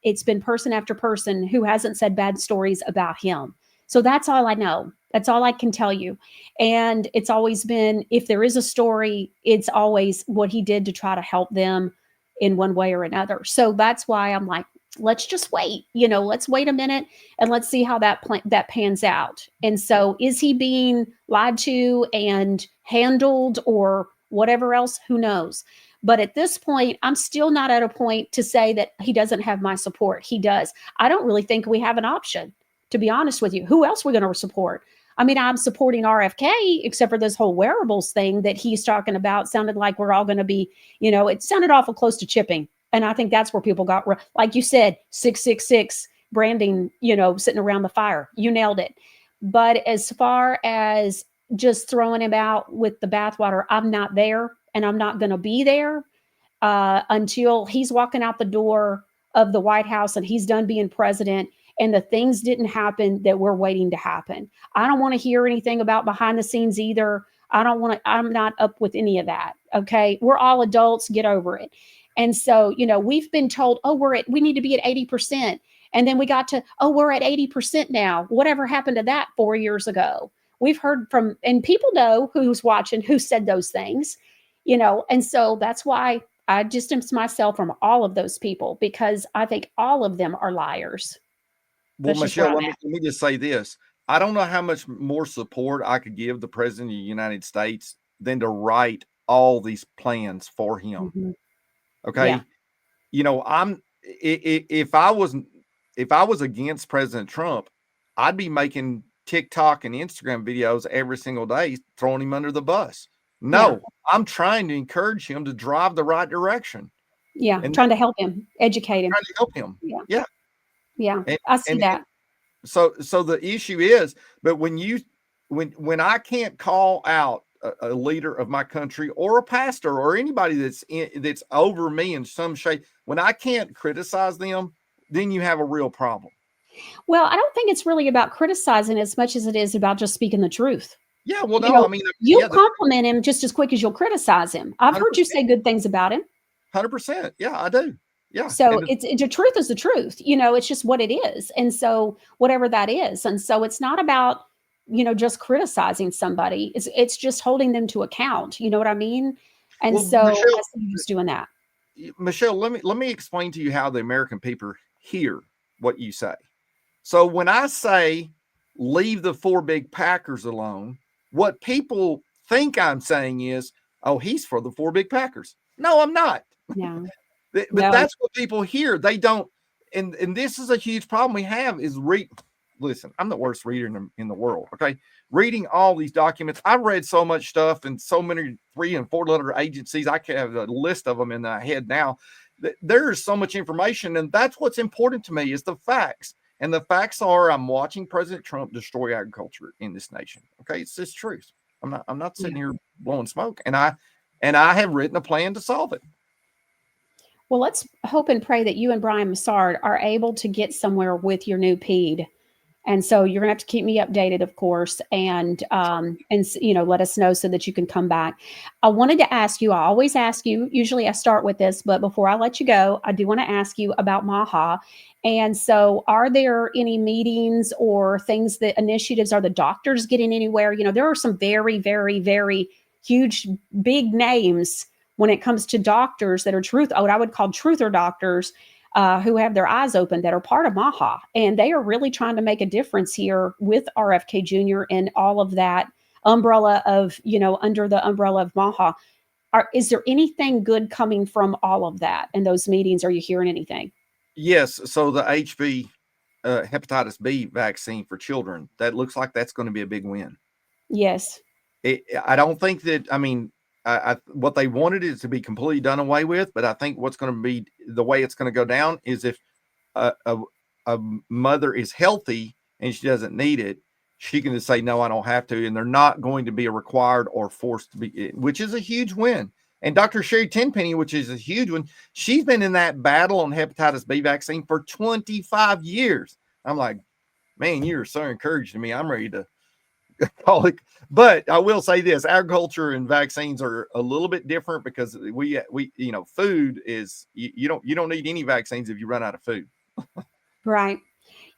it's been person after person who hasn't said bad stories about him. So that's all I know. That's all I can tell you. And it's always been, if there is a story, it's always what he did to try to help them in one way or another. So that's why I'm like, let's just wait. Let's wait a minute and let's see how that pans out. And so, is he being lied to and handled or whatever else? Who knows? But at this point, I'm still not at a point to say that he doesn't have my support. He does. I don't really think we have an option, to be honest with you. Who else we're going to support? I mean, I'm supporting RFK, except for this whole wearables thing that he's talking about. Sounded like we're all going to be, it sounded awful close to chipping. And I think that's where people got, like you said, 666 branding, sitting around the fire. You nailed it. But as far as just throwing him out with the bathwater, I'm not there, and I'm not going to be there until he's walking out the door of the White House and he's done being president and the things didn't happen that we're waiting to happen. I don't want to hear anything about behind the scenes either. I'm not up with any of that. Okay. We're all adults. Get over it. And so, we've been told, we need to be at 80%. And then we got to, we're at 80% now. Whatever happened to that 4 years ago? We've heard from, and people know who's watching, who said those things, and so that's why I distance myself from all of those people, because I think all of them are liars. Well, Michelle, let me just say this. I don't know how much more support I could give the president of the United States than to write all these plans for him. Mm-hmm. Okay. Yeah. If I was against President Trump, I'd be making TikTok and Instagram videos every single day, throwing him under the bus. No, yeah. I'm trying to encourage him to drive the right direction. Yeah. And trying to help him, educate him. Trying to help him. Yeah. Yeah. Yeah. I see that. So the issue is, but when I can't call out a leader of my country or a pastor or anybody that's over me in some shape, when I can't criticize them, then you have a real problem. Well, I don't think it's really about criticizing as much as it is about just speaking the truth. Yeah, well, no, I mean, you'll compliment him just as quick as you'll criticize him. I've 100%. Heard you say good things about him. 100%. Yeah, I do. Yeah. So it's the truth is the truth. It's just what it is. And so whatever that is. And so it's not about, just criticizing somebody. It's just holding them to account. You know what I mean? And well, so Michelle, I see who's doing that. Michelle, let me explain to you how the American people hear what you say. So when I say leave the 4 big Packers alone, what people think I'm saying is, oh, he's for the 4 big Packers. No, I'm not. Yeah. But that's what people hear. They don't. And this is a huge problem we have is listen, I'm the worst reader in the world. Okay. Reading all these documents. I've read so much stuff and so many 3 and 4 letter agencies. I can have a list of them in my head now. There is so much information. And that's what's important to me is the facts. And the facts are I'm watching President Trump destroy agriculture in this nation. Okay. It's just truth. I'm not sitting here blowing smoke. And I have written a plan to solve it. Well, let's hope and pray that you and Brian Massard are able to get somewhere with your new PED. And so you're gonna have to keep me updated, of course, and let us know so that you can come back. I wanted to ask you, I always ask you, usually I start with this, but before I let you go, I do want to ask you about MAHA. And so are there any meetings or things that initiatives, are the doctors getting anywhere? There are some very, very, very huge, big names when it comes to doctors that are what I would call truther doctors who have their eyes open that are part of MAHA. And they are really trying to make a difference here with RFK Jr. and all of that umbrella of, under the umbrella of MAHA. Is there anything good coming from all of that in those meetings? Are you hearing anything? Yes. So the HB hepatitis B vaccine for children, that looks like that's going to be a big win. Yes. I don't think that, what they wanted is to be completely done away with, but I think what's going to be the way it's going to go down is if a mother is healthy and she doesn't need it, she can just say, no, I don't have to. And they're not going to be required or forced to be, which is a huge win. And Dr. Sherry Tenpenny, which is a huge one, she's been in that battle on hepatitis B vaccine for 25 years. I'm like, man, you're so encouraged to me. I'm ready to call it. But I will say this, agriculture and vaccines are a little bit different because we food is, you don't need any vaccines if you run out of food. Right.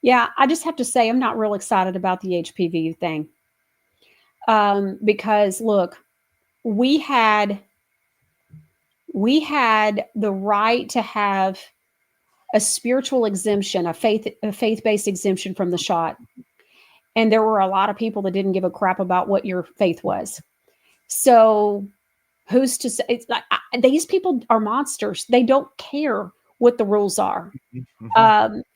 Yeah, I just have to say I'm not real excited about the HPV thing. Because look, we had the right to have a spiritual exemption, a faith-based exemption from the shot. And there were a lot of people that didn't give a crap about what your faith was. So who's to say? It's like these people are monsters. They don't care what the rules are.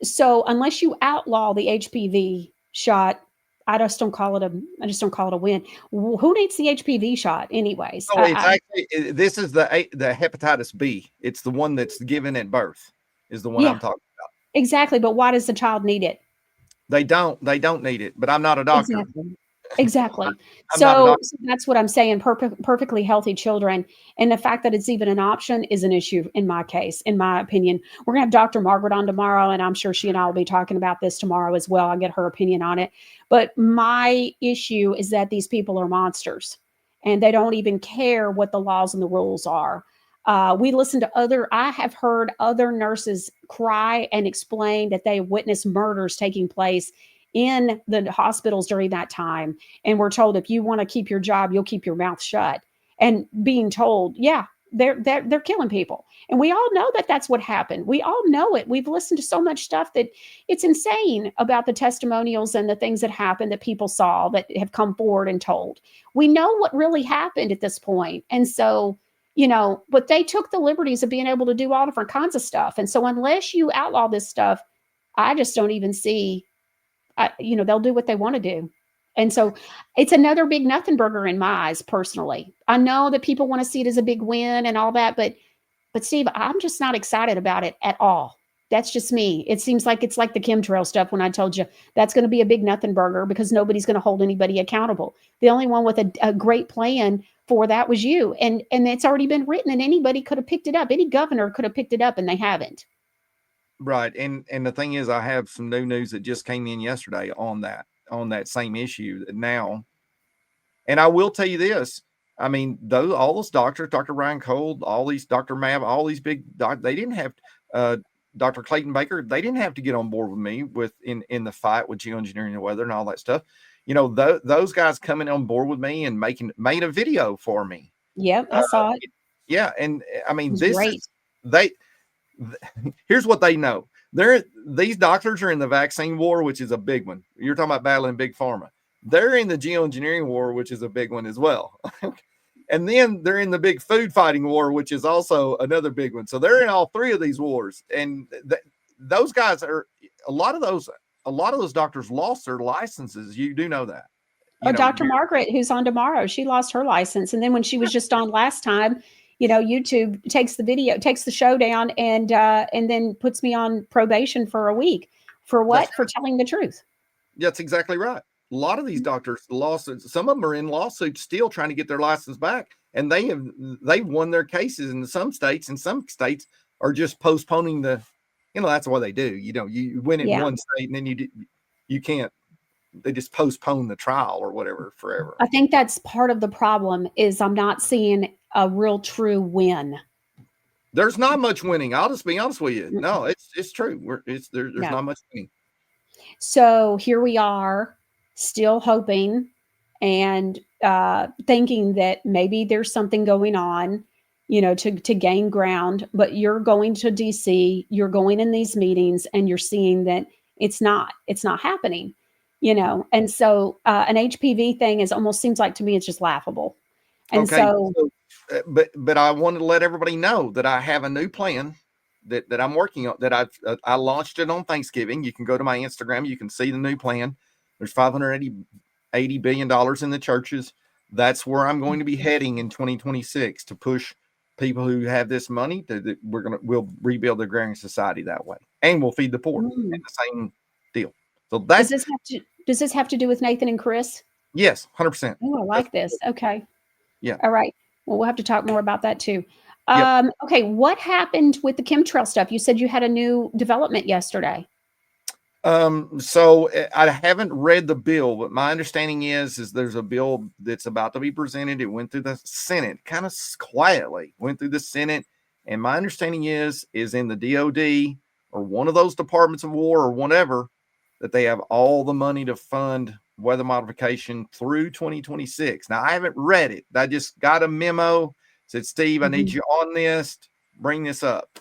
So unless you outlaw the HPV shot, I just don't call it a win. Who needs the HPV shot anyways? So it's actually this is the hepatitis B. It's the one that's given at birth. Is the one Yeah, I'm talking about. exactly. But why does the child need it? They don't need it. But I'm not a doctor. Exactly. I'm not a So, doctor. so that's what I'm saying. Perfectly healthy children, and the fact that it's even an option is an issue in my case, in my opinion. We're gonna have Dr. Margaret on tomorrow, and I'm sure she and I will be talking about this tomorrow as well. I'll get her opinion on it. But my issue is that these people are monsters, and they don't even care what the laws and the rules are. We listen to I have heard other nurses cry and explain that they witnessed murders taking place in the hospitals during that time. And we're told if you want to keep your job, you'll keep your mouth shut. And being told, yeah, they're killing people. And we all know that that's what happened. We all know it. We've listened to so much stuff that it's insane about the testimonials and the things that happened that people saw that have come forward and told. We know what really happened at this point. And so, but they took the liberties of being able to do all different kinds of stuff. And so unless you outlaw this stuff, I just don't even see they'll do what they want to do. And so it's another big nothing burger in my eyes, personally. I know that people want to see it as a big win and all that, but Steve, I'm just not excited about it at all. That's just me. It seems like it's like the chemtrail stuff when I told you that's going to be a big nothing burger because nobody's going to hold anybody accountable. The only one with a great plan for that was you. And it's already been written and anybody could have picked it up. Any governor could have picked it up and they haven't. Right. And the thing is, I have some new news that just came in yesterday on that same issue now. And I will tell you this. I mean, all those doctors, Dr. Ryan Cole, all these Dr. Mav, all these big they didn't have Dr. Clayton Baker, they didn't have to get on board with me in the fight with geoengineering the weather and all that stuff. Those guys coming on board with me and made a video for me. Yep, I saw it. Yeah, and I mean, Great. Here's what they know. These doctors are in the vaccine war, which is a big one. You're talking about battling big pharma. They're in the geoengineering war, which is a big one as well. And then they're in the big food fighting war, which is also another big one. So they're in all three of these wars. And those guys are a lot of those doctors lost their licenses. You do know that. Dr. Margaret, who's on tomorrow, she lost her license. And then when she was just on last time, YouTube takes the show down and then puts me on probation for a week. For what? For telling the truth. That's exactly right. A lot of these doctors lawsuits, some of them are in lawsuits still trying to get their license back. And they've won their cases in some states, and some states are just postponing that's what they do. You win in one state and then you can't, they just postpone the trial or whatever forever. I think that's part of the problem is I'm not seeing a real true win. There's not much winning. I'll just be honest with you. No, it's true. There's not much winning. So here we are, still hoping and thinking that maybe there's something going on, to gain ground. But you're going to DC, you're going in these meetings, and you're seeing that it's not happening. And so an HPV thing almost seems like to me it's just laughable. And okay, but I wanted to let everybody know that I have a new plan that I'm working on, that I launched it on Thanksgiving. You can go to my Instagram, you can see the new plan. There's $580 billion in the churches. That's where I'm going to be heading in 2026 to push people who have this money we'll rebuild the agrarian society that way, and we'll feed the poor. And the same deal. So does this have to do with Nathan and Chris? Yes, 100%. Oh, I like this. Okay. Yeah. All right. Well, we'll have to talk more about that too. Yep. Okay. What happened with the chemtrail stuff? You said you had a new development yesterday. So I haven't read the bill, but my understanding is there's a bill that's about to be presented. It went through the Senate, kind of quietly went through the Senate. And my understanding is in the DOD or one of those departments of war or whatever, that they have all the money to fund weather modification through 2026. Now, I haven't read it. I just got a memo, said, Steve, I need you on this, bring this up.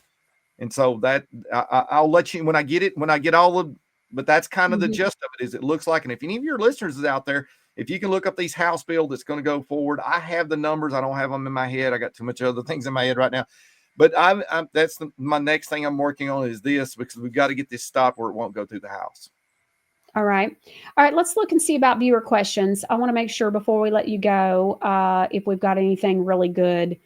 And so that I'll let you, when I get all of, but that's kind of the gist of it, is it looks like, and if any of your listeners is out there, if you can look up these House bill that's going to go forward, I have the numbers. I don't have them in my head. I got too much other things in my head right now. But that's my next thing I'm working on is this, because we've got to get this stopped where it won't go through the House. All right. Let's look and see about viewer questions. I want to make sure before we let you go, if we've got anything really good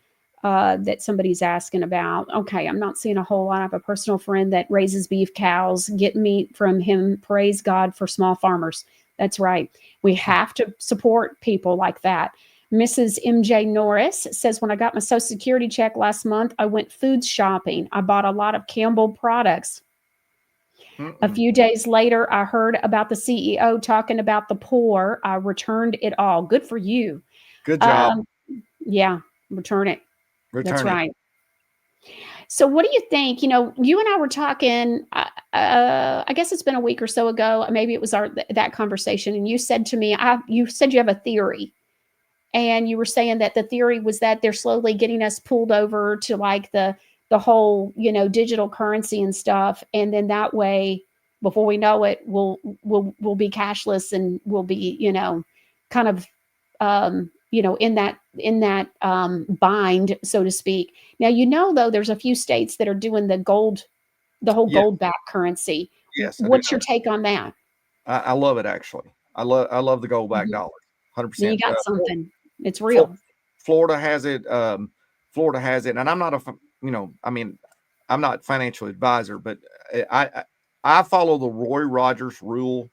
that somebody's asking about. Okay, I'm not seeing a whole lot. I have a personal friend that raises beef cows, get meat from him. Praise God for small farmers. That's right. We have to support people like that. Mrs. MJ Norris says, when I got my Social Security check last month, I went food shopping. I bought a lot of Campbell products. A few days later, I heard about the CEO talking about the poor. I returned it all. Good for you. Good job. Yeah, return it. That's right. It. So what do you think? You know, you and I were talking, I guess it's been a week or so ago. Maybe it was that conversation. And you said to me, you said you have a theory. And you were saying that the theory was that they're slowly getting us pulled over to like the whole, you know, digital currency and stuff. And then that way, before we know it, we'll be cashless and we'll be, you know, kind of, you know, in that bind, so to speak. Now, you know, though, there's a few states that are doing the whole gold back currency. Yes. What's your take on that? I love it. Actually, I love the gold back dollar. 100%. You got something. It's real. Florida has it. Florida has it. And I'm not I'm not financial advisor, but I follow the Roy Rogers rule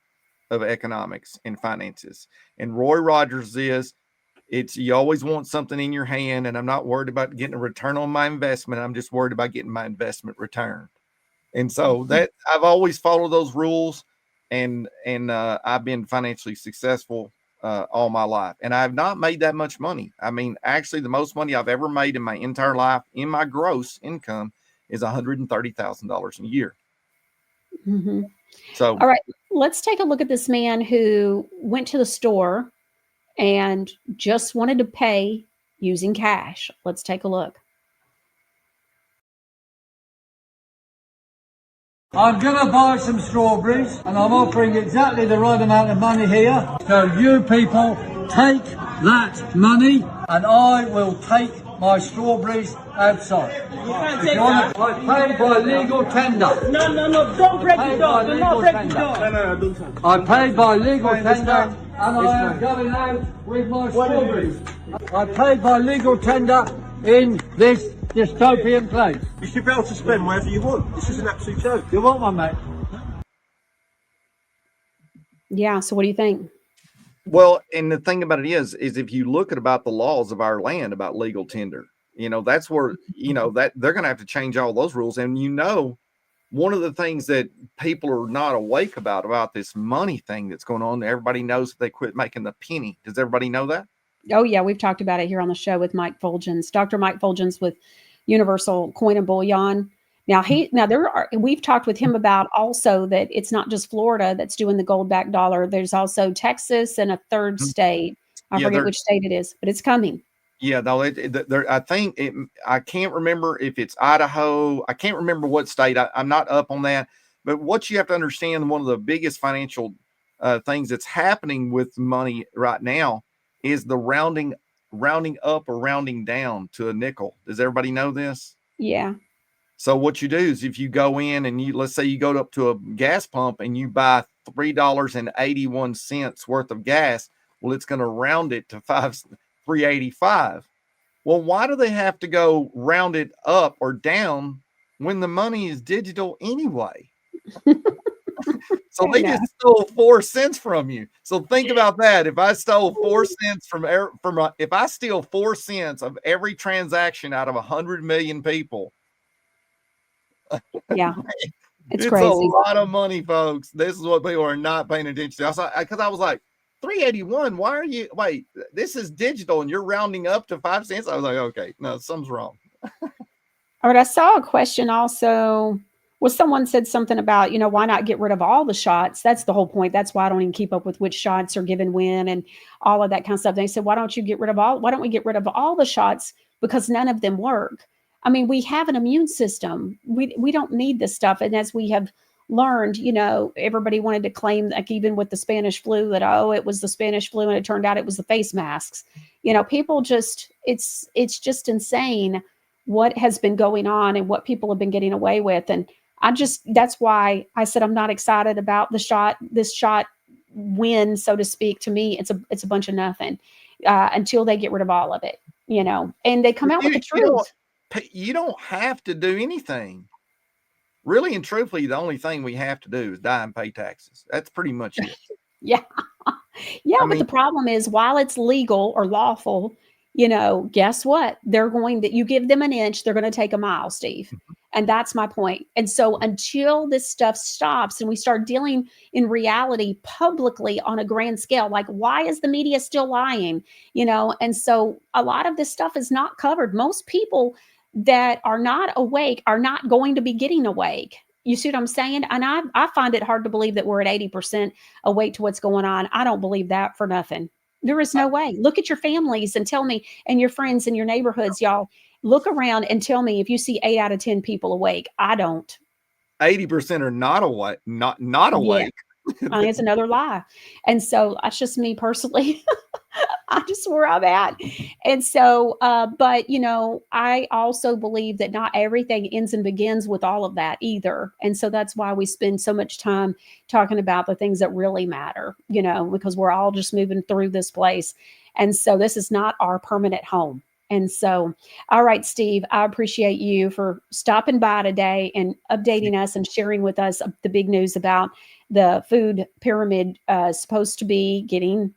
of economics and finances. And Roy Rogers you always want something in your hand, and I'm not worried about getting a return on my investment. I'm just worried about getting my investment returned. And so that I've always followed those rules, and I've been financially successful all my life. And I have not made that much money. I mean, actually, the most money I've ever made in my entire life in my gross income is $130,000 a year. Mm-hmm. So, all right, let's take a look at this man who went to the store and just wanted to pay using cash. Let's take a look. I'm going to buy some strawberries, and I'm offering exactly the right amount of money here. So you people take that money, and I will take my strawberries outside. I paid by legal tender. No, don't break the door. Do not break the door. No, don't. I paid by legal tender, and I am going out with my strawberries. I paid by legal tender in this dystopian place. You should be able to spend wherever you want. This is an absolute joke. You want one, mate? Yeah, so what do you think? Well, and the thing about it is if you look at about the laws of our land about legal tender, you know, that's where, you know, that they're going to have to change all those rules. And, you know, one of the things that people are not awake about this money thing that's going on, everybody knows that they quit making the penny. Does everybody know that? Oh, yeah. We've talked about it here on the show with Mike Fulgens, Dr. Mike Fulgens with Universal Coin and Bullion. Now, we've talked with him about also that it's not just Florida that's doing the gold back dollar. There's also Texas and a third state. I forget which state it is, but it's coming. Yeah, no, I think I can't remember if it's Idaho. I can't remember what state. I'm not up on that. But what you have to understand, one of the biggest financial things that's happening with money right now is the rounding up or rounding down to a nickel. Does everybody know this? Yeah. So what you do is if you go in and let's say you go up to a gas pump and you buy $3.81 worth of gas, well, it's going to round it to $3.85. Well, why do they have to go round it up or down when the money is digital anyway? So they just stole 4 cents from you. So think about that. If I stole 4 cents if I steal 4 cents of every transaction out of 100 million people, yeah, it's crazy. A lot of money, folks. This is what people are not paying attention to. Because I was like, 381. Why are you? Wait, this is digital, and you're rounding up to 5 cents. I was like, okay, no, something's wrong. All right, I saw a question also. Well, someone said something about, why not get rid of all the shots? That's the whole point. That's why I don't even keep up with which shots are given when and all of that kind of stuff. They said, why don't we get rid of all the shots because none of them work? I mean, we have an immune system. We don't need this stuff. And as we have learned, everybody wanted to claim, like even with the Spanish flu, that, it was the Spanish flu, and it turned out it was the face masks. People just, it's just insane what has been going on and what people have been getting away with. And that's why I said I'm not excited about this shot win, so to speak. To me, it's a bunch of nothing until they get rid of all of it, and they come out with the truth. You don't have to do anything. Really and truthfully, the only thing we have to do is die and pay taxes. That's pretty much it. Yeah. But the problem is, while it's legal or lawful, guess what? You give them an inch, they're going to take a mile, Steve. And that's my point. And so until this stuff stops and we start dealing in reality publicly on a grand scale, like, why is the media still lying? And so a lot of this stuff is not covered. Most people that are not awake are not going to be getting awake. You see what I'm saying? And I find it hard to believe that we're at 80% awake to what's going on. I don't believe that for nothing. There is no way. Look at your families and tell me, and your friends in your neighborhoods, y'all. Look around and tell me if you see 8 out of 10 people awake. I don't. 80% are not awake. Not awake. Yeah. It's another lie. And so that's just me personally. I just where I'm at. And so, but I also believe that not everything ends and begins with all of that either. And so that's why we spend so much time talking about the things that really matter, because we're all just moving through this place. And so this is not our permanent home. And so, all right, Steve, I appreciate you for stopping by today and updating us and sharing with us the big news about the food pyramid supposed to be getting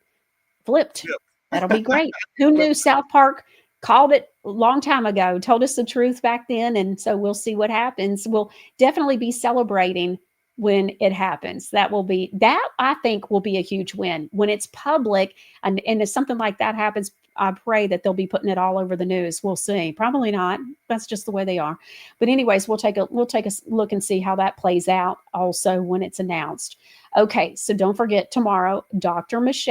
flipped. Yep. That'll be great. Who knew? South Park called it a long time ago, told us the truth back then. And so we'll see what happens. We'll definitely be celebrating when it happens. That I think will be a huge win when it's public. And if something like that happens, I pray that they'll be putting it all over the news. We'll see. Probably not. That's just the way they are. But anyways, we'll take a look and see how that plays out also when it's announced. Okay, so don't forget tomorrow, Dr. Margaret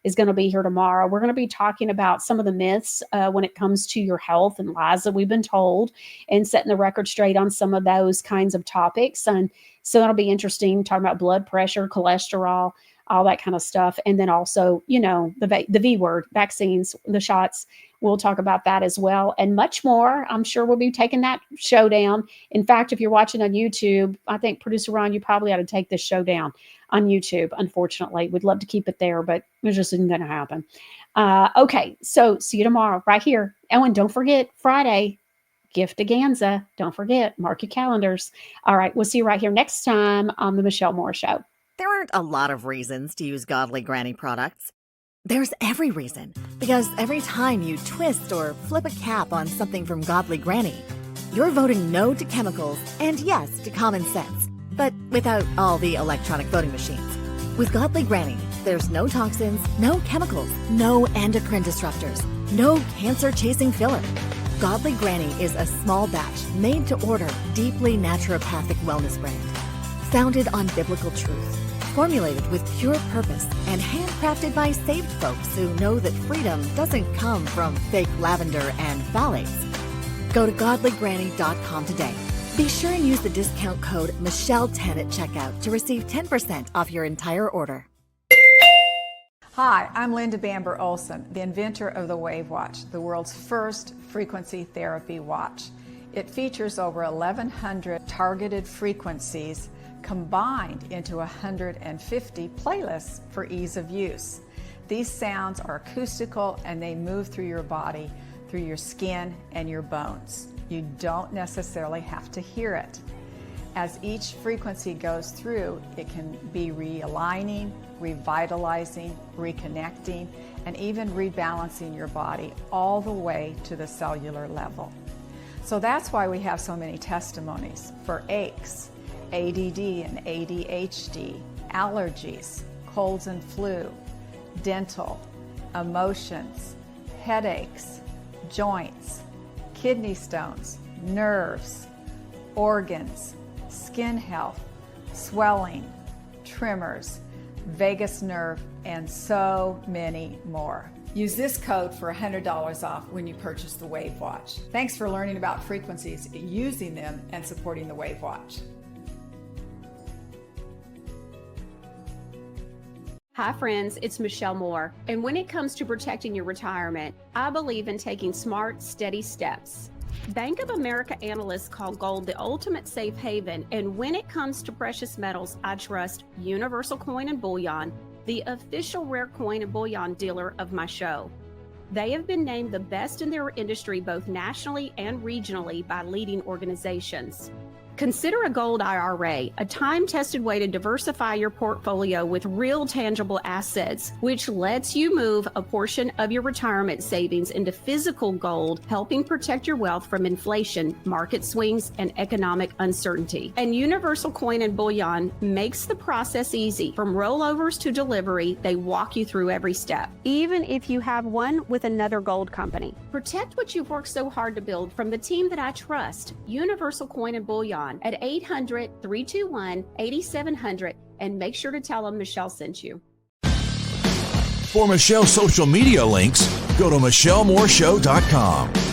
is going to be here tomorrow. We're going to be talking about some of the myths when it comes to your health and lies that we've been told, and setting the record straight on some of those kinds of topics. And so that'll be interesting, talking about blood pressure, cholesterol, all that kind of stuff. And then also, the V word, vaccines, the shots. We'll talk about that as well and much more. I'm sure we'll be taking that show down. In fact, if you're watching on YouTube, I think Producer Ron, you probably ought to take this show down on YouTube. Unfortunately, we'd love to keep it there, but it just isn't going to happen. Okay, so see you tomorrow right here. Oh, and don't forget, Friday, Giftaganza. Don't forget, mark your calendars. All right, we'll see you right here next time on The Michelle Moore Show. There aren't a lot of reasons to use Godly Granny products. There's every reason, because every time you twist or flip a cap on something from Godly Granny, you're voting no to chemicals and yes to common sense, but without all the electronic voting machines. With Godly Granny, there's no toxins, no chemicals, no endocrine disruptors, no cancer-chasing filler. Godly Granny is a small batch, made-to-order, deeply naturopathic wellness brand. Founded on biblical truth, formulated with pure purpose, and handcrafted by saved folks who know that freedom doesn't come from fake lavender and phthalates. Go to godlygranny.com today. Be sure and use the discount code Michelle10 at checkout to receive 10% off your entire order. Hi, I'm Linda Bamber Olson, the inventor of the Wave Watch, the world's first frequency therapy watch. It features over 1,100 targeted frequencies combined into 150 playlists for ease of use. These sounds are acoustical and they move through your body, through your skin and your bones. You don't necessarily have to hear it. As each frequency goes through, it can be realigning, revitalizing, reconnecting, and even rebalancing your body all the way to the cellular level. So that's why we have so many testimonies for aches, ADD and ADHD, allergies, colds and flu, dental, emotions, headaches, joints, kidney stones, nerves, organs, skin health, swelling, tremors, vagus nerve, and so many more. Use this code for $100 off when you purchase the Wave Watch. Thanks for learning about frequencies, using them, and supporting the Wave Watch. Hi friends, it's Michelle Moore. And when it comes to protecting your retirement, I believe in taking smart, steady steps. Bank of America analysts call gold the ultimate safe haven, and when it comes to precious metals, I trust Universal Coin and Bullion, the official rare coin and bullion dealer of my show. They have been named the best in their industry both nationally and regionally by leading organizations. Consider a gold IRA, a time-tested way to diversify your portfolio with real tangible assets, which lets you move a portion of your retirement savings into physical gold, helping protect your wealth from inflation, market swings, and economic uncertainty. And Universal Coin and Bullion makes the process easy. From rollovers to delivery, they walk you through every step, even if you have one with another gold company. Protect what you've worked so hard to build from the team that I trust, Universal Coin and Bullion, at 800-321-8700, and make sure to tell them Michelle sent you. For Michelle's social media links, go to michellemooreshow.com.